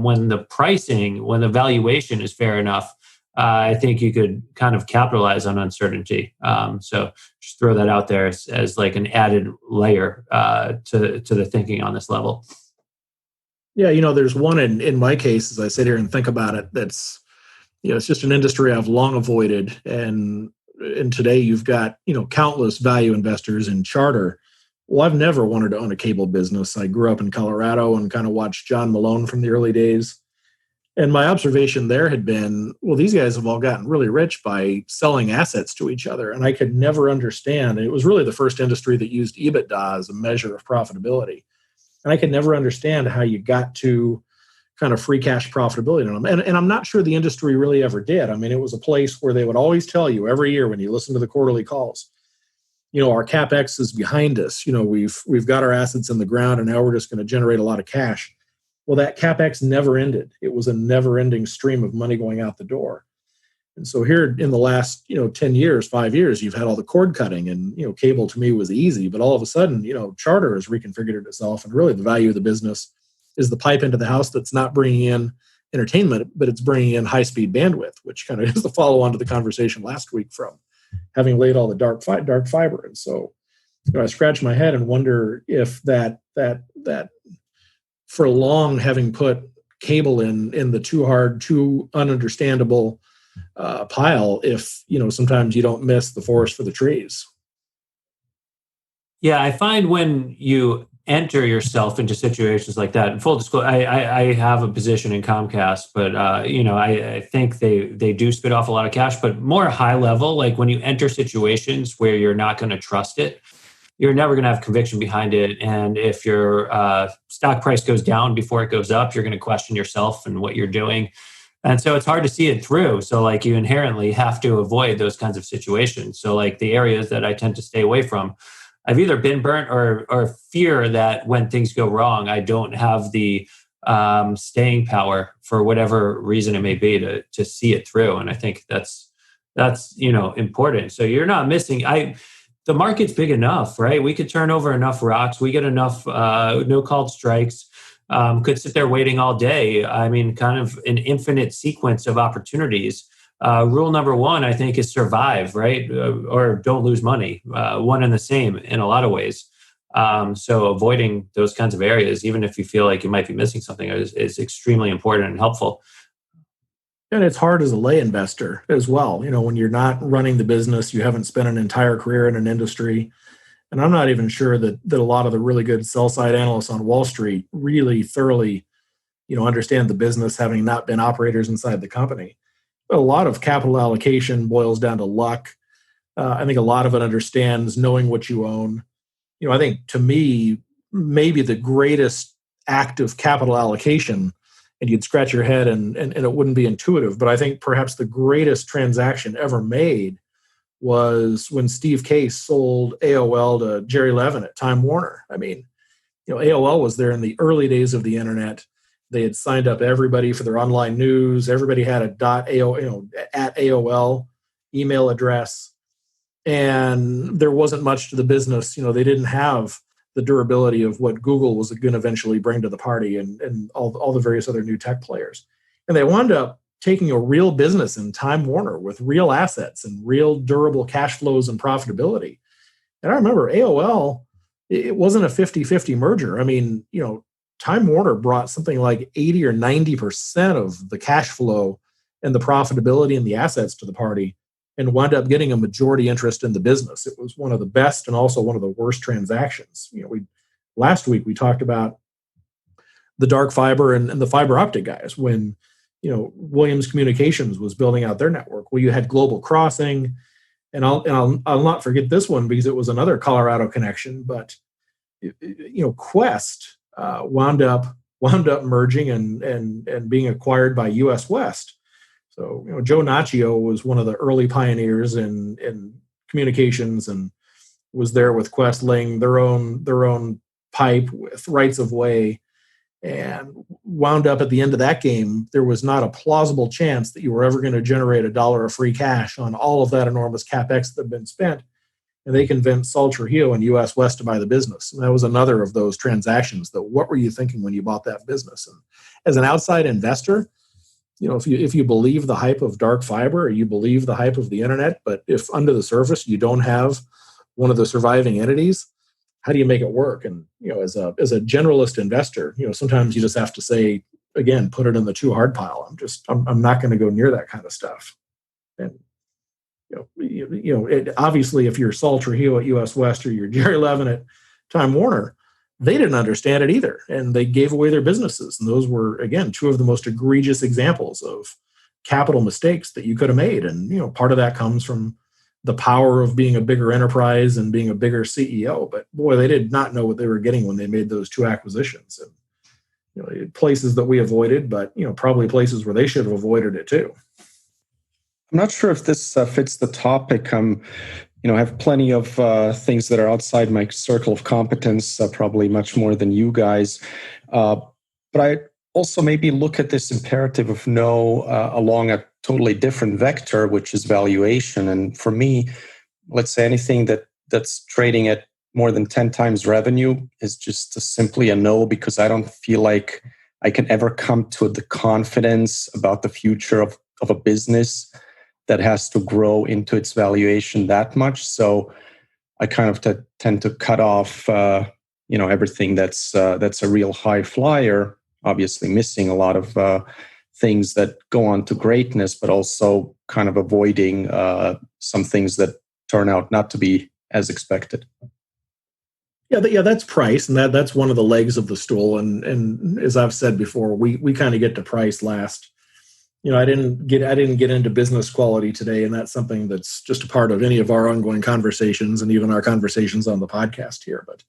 when the valuation is fair enough, I think you could kind of capitalize on uncertainty. So just throw that out there as like an added layer to the thinking on this level. Yeah, there's one in my case, as I sit here and think about it, that's, it's just an industry I've long avoided. And today you've got, countless value investors in charter. Well, I've never wanted to own a cable business. I grew up in Colorado and kind of watched John Malone from the early days. And my observation there had been, well, these guys have all gotten really rich by selling assets to each other. And I could never understand. It was really the first industry that used EBITDA as a measure of profitability. And I could never understand how you got to kind of free cash profitability on them. And I'm not sure the industry really ever did. I mean, it was a place where they would always tell you every year when you listen to the quarterly calls, our CapEx is behind us. We've got our assets in the ground and now we're just going to generate a lot of cash. Well, that CapEx never ended. It was a never-ending stream of money going out the door. And so here in the last, 10 years, 5 years, you've had all the cord cutting and, cable to me was easy, but all of a sudden, charter has reconfigured itself. And really the value of the business is the pipe into the house that's not bringing in entertainment, but it's bringing in high-speed bandwidth, which kind of is the follow-on to the conversation last week from having laid all the dark fiber. And so, I scratch my head and wonder if that for long, having put cable in the too hard, too ununderstandable pile, if sometimes you don't miss the forest for the trees. Yeah, I find when you enter yourself into situations like that, and full disclosure, I have a position in Comcast, but I think they do spit off a lot of cash, but more high level, like when you enter situations where you're not going to trust it, you're never going to have conviction behind it. And if your stock price goes down before it goes up, you're going to question yourself and what you're doing. And so it's hard to see it through. So like you inherently have to avoid those kinds of situations. So like the areas that I tend to stay away from, I've either been burnt or fear that when things go wrong, I don't have the staying power for whatever reason it may be to see it through. And I think that's important. So you're not missing. The market's big enough, right? We could turn over enough rocks. We get enough no called strikes. Could sit there waiting all day. I mean, kind of an infinite sequence of opportunities. Rule number one, I think, is survive, right? Or don't lose money. One and the same in a lot of ways. So avoiding those kinds of areas, even if you feel like you might be missing something, is extremely important and helpful. And it's hard as a lay investor as well. When you're not running the business, you haven't spent an entire career in an industry. And I'm not even sure that a lot of the really good sell-side analysts on Wall Street really thoroughly, understand the business, having not been operators inside the company. But a lot of capital allocation boils down to luck. I think a lot of it understands knowing what you own. I think to me, maybe the greatest act of capital allocation, and you'd scratch your head and it wouldn't be intuitive, but I think perhaps the greatest transaction ever made was when Steve Case sold AOL to Jerry Levin at Time Warner. I mean, AOL was there in the early days of the internet. They had signed up everybody for their online news. Everybody had a at AOL email address. And there wasn't much to the business. They didn't have the durability of what Google was going to eventually bring to the party and all the various other new tech players. And they wound up taking a real business in Time Warner with real assets and real durable cash flows and profitability. And I remember AOL, it wasn't a 50-50 merger. I mean, Time Warner brought something like 80 or 90% of the cash flow and the profitability and the assets to the party and wound up getting a majority interest in the business. It was one of the best and also one of the worst transactions. Last week we talked about the dark fiber and the fiber optic guys when, Williams Communications was building out their network. Well, you had Global Crossing, and I'll not forget this one because it was another Colorado connection, but Quest wound up merging and being acquired by US West. So, Joe Naccio was one of the early pioneers in communications and was there with Quest laying their own pipe with rights of way, and wound up at the end of that game. There was not a plausible chance that you were ever going to generate $1 of free cash on all of that enormous CapEx that had been spent. And they convinced Saul Trujillo and US West to buy the business. And that was another of those transactions that what were you thinking when you bought that business? And as an outside investor, if you believe the hype of dark fiber, or you believe the hype of the internet, but if under the surface you don't have one of the surviving entities, how do you make it work? And as a generalist investor, sometimes you just have to say, again, put it in the too hard pile. I'm not going to go near that kind of stuff. And obviously, if you're Saul Trujillo at US West or you're Jerry Levin at Time Warner, they didn't understand it either, and they gave away their businesses. And those were, again, two of the most egregious examples of capital mistakes that you could have made. And part of that comes from the power of being a bigger enterprise and being a bigger CEO. But boy, they did not know what they were getting when they made those two acquisitions. And places that we avoided, but probably places where they should have avoided it too. I'm not sure if this fits the topic. I have plenty of things that are outside my circle of competence, probably much more than you guys. But I also maybe look at this imperative of no along a totally different vector, which is valuation. And for me, let's say anything that's trading at more than 10 times revenue is just simply a no, because I don't feel like I can ever come to the confidence about the future of a business that has to grow into its valuation that much. So I kind of tend to cut off, everything that's a real high flyer, obviously missing a lot of things that go on to greatness, but also kind of avoiding some things that turn out not to be as expected. Yeah, that's price, and that's one of the legs of the stool. And as I've said before, we kind of get to price last. I didn't get into business quality today, and that's something that's just a part of any of our ongoing conversations and even our conversations on the podcast here. But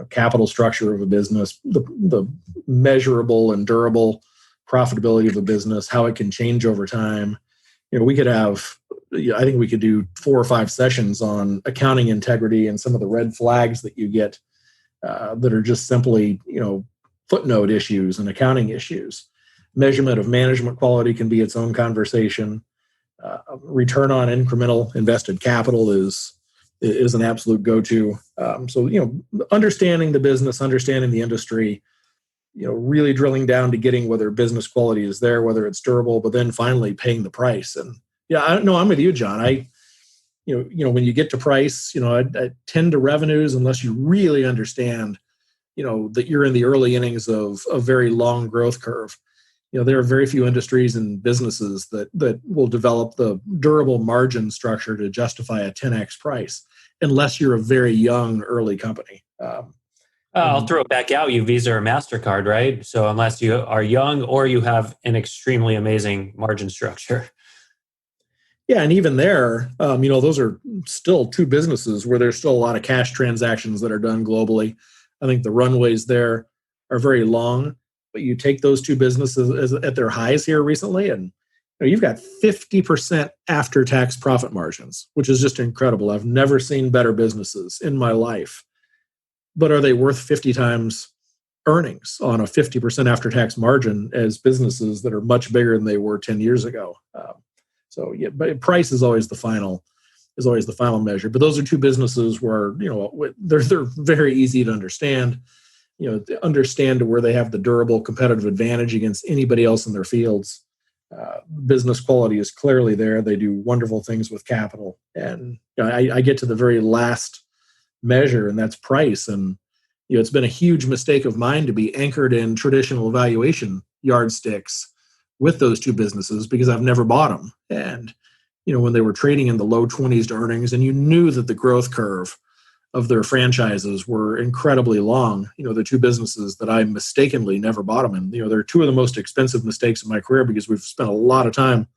capital structure of a business, the measurable and durable profitability of a business, how it can change over time. We could have, I think we could do 4 or 5 sessions on accounting integrity and some of the red flags that you get that are just simply, footnote issues and accounting issues. Measurement of management quality can be its own conversation. Return on incremental invested capital is an absolute go-to. So, understanding the business, understanding the industry, really drilling down to getting whether business quality is there, whether it's durable, but then finally paying the price. And I'm with you, John. When you get to price, I tend to revenues unless you really understand, that you're in the early innings of a very long growth curve. There are very few industries and businesses that will develop the durable margin structure to justify a 10x price, unless you're a very young early company. I'll throw it back out. You Visa or MasterCard, right? So unless you are young or you have an extremely amazing margin structure. Yeah, and even there, those are still two businesses where there's still a lot of cash transactions that are done globally. I think the runways there are very long. But you take those two businesses at their highs here recently, and you've got 50% after-tax profit margins, which is just incredible. I've never seen better businesses in my life. But are they worth 50 times earnings on a 50% after-tax margin as businesses that are much bigger than they were 10 years ago? But price is always the final measure. But those are two businesses where they're very easy to understand. Understand where they have the durable competitive advantage against anybody else in their fields. Business quality is clearly there. They do wonderful things with capital. And I get to the very last measure, and that's price. And it's been a huge mistake of mine to be anchored in traditional valuation yardsticks with those two businesses because I've never bought them. And when they were trading in the low 20s to earnings, and you knew that the growth curve of their franchises were incredibly long. The two businesses that I mistakenly never bought them in. They're two of the most expensive mistakes in my career because we've spent a lot of time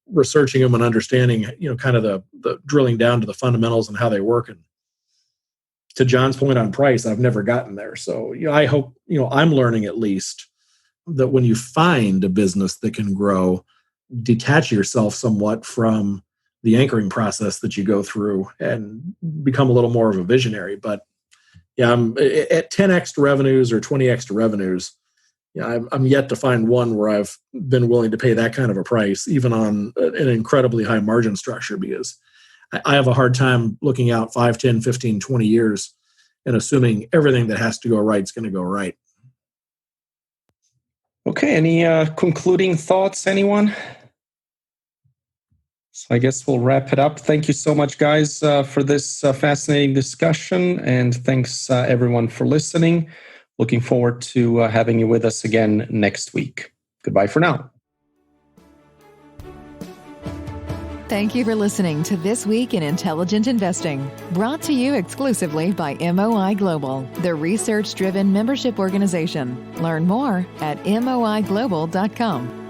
researching them and understanding, kind of the drilling down to the fundamentals and how they work. And to John's point on price, I've never gotten there. So, I hope, I'm learning at least that when you find a business that can grow, detach yourself somewhat from the anchoring process that you go through and become a little more of a visionary. But I'm at 10x to revenues or 20x to revenues. I'm yet to find one where I've been willing to pay that kind of a price, even on an incredibly high margin structure, because I have a hard time looking out 5, 10, 15, 20 years and assuming everything that has to go right is going to go right. Okay, any concluding thoughts, anyone? So I guess we'll wrap it up. Thank you so much, guys, for this fascinating discussion. And thanks, everyone, for listening. Looking forward to having you with us again next week. Goodbye for now. Thank you for listening to This Week in Intelligent Investing, brought to you exclusively by MOI Global, the research-driven membership organization. Learn more at moiglobal.com.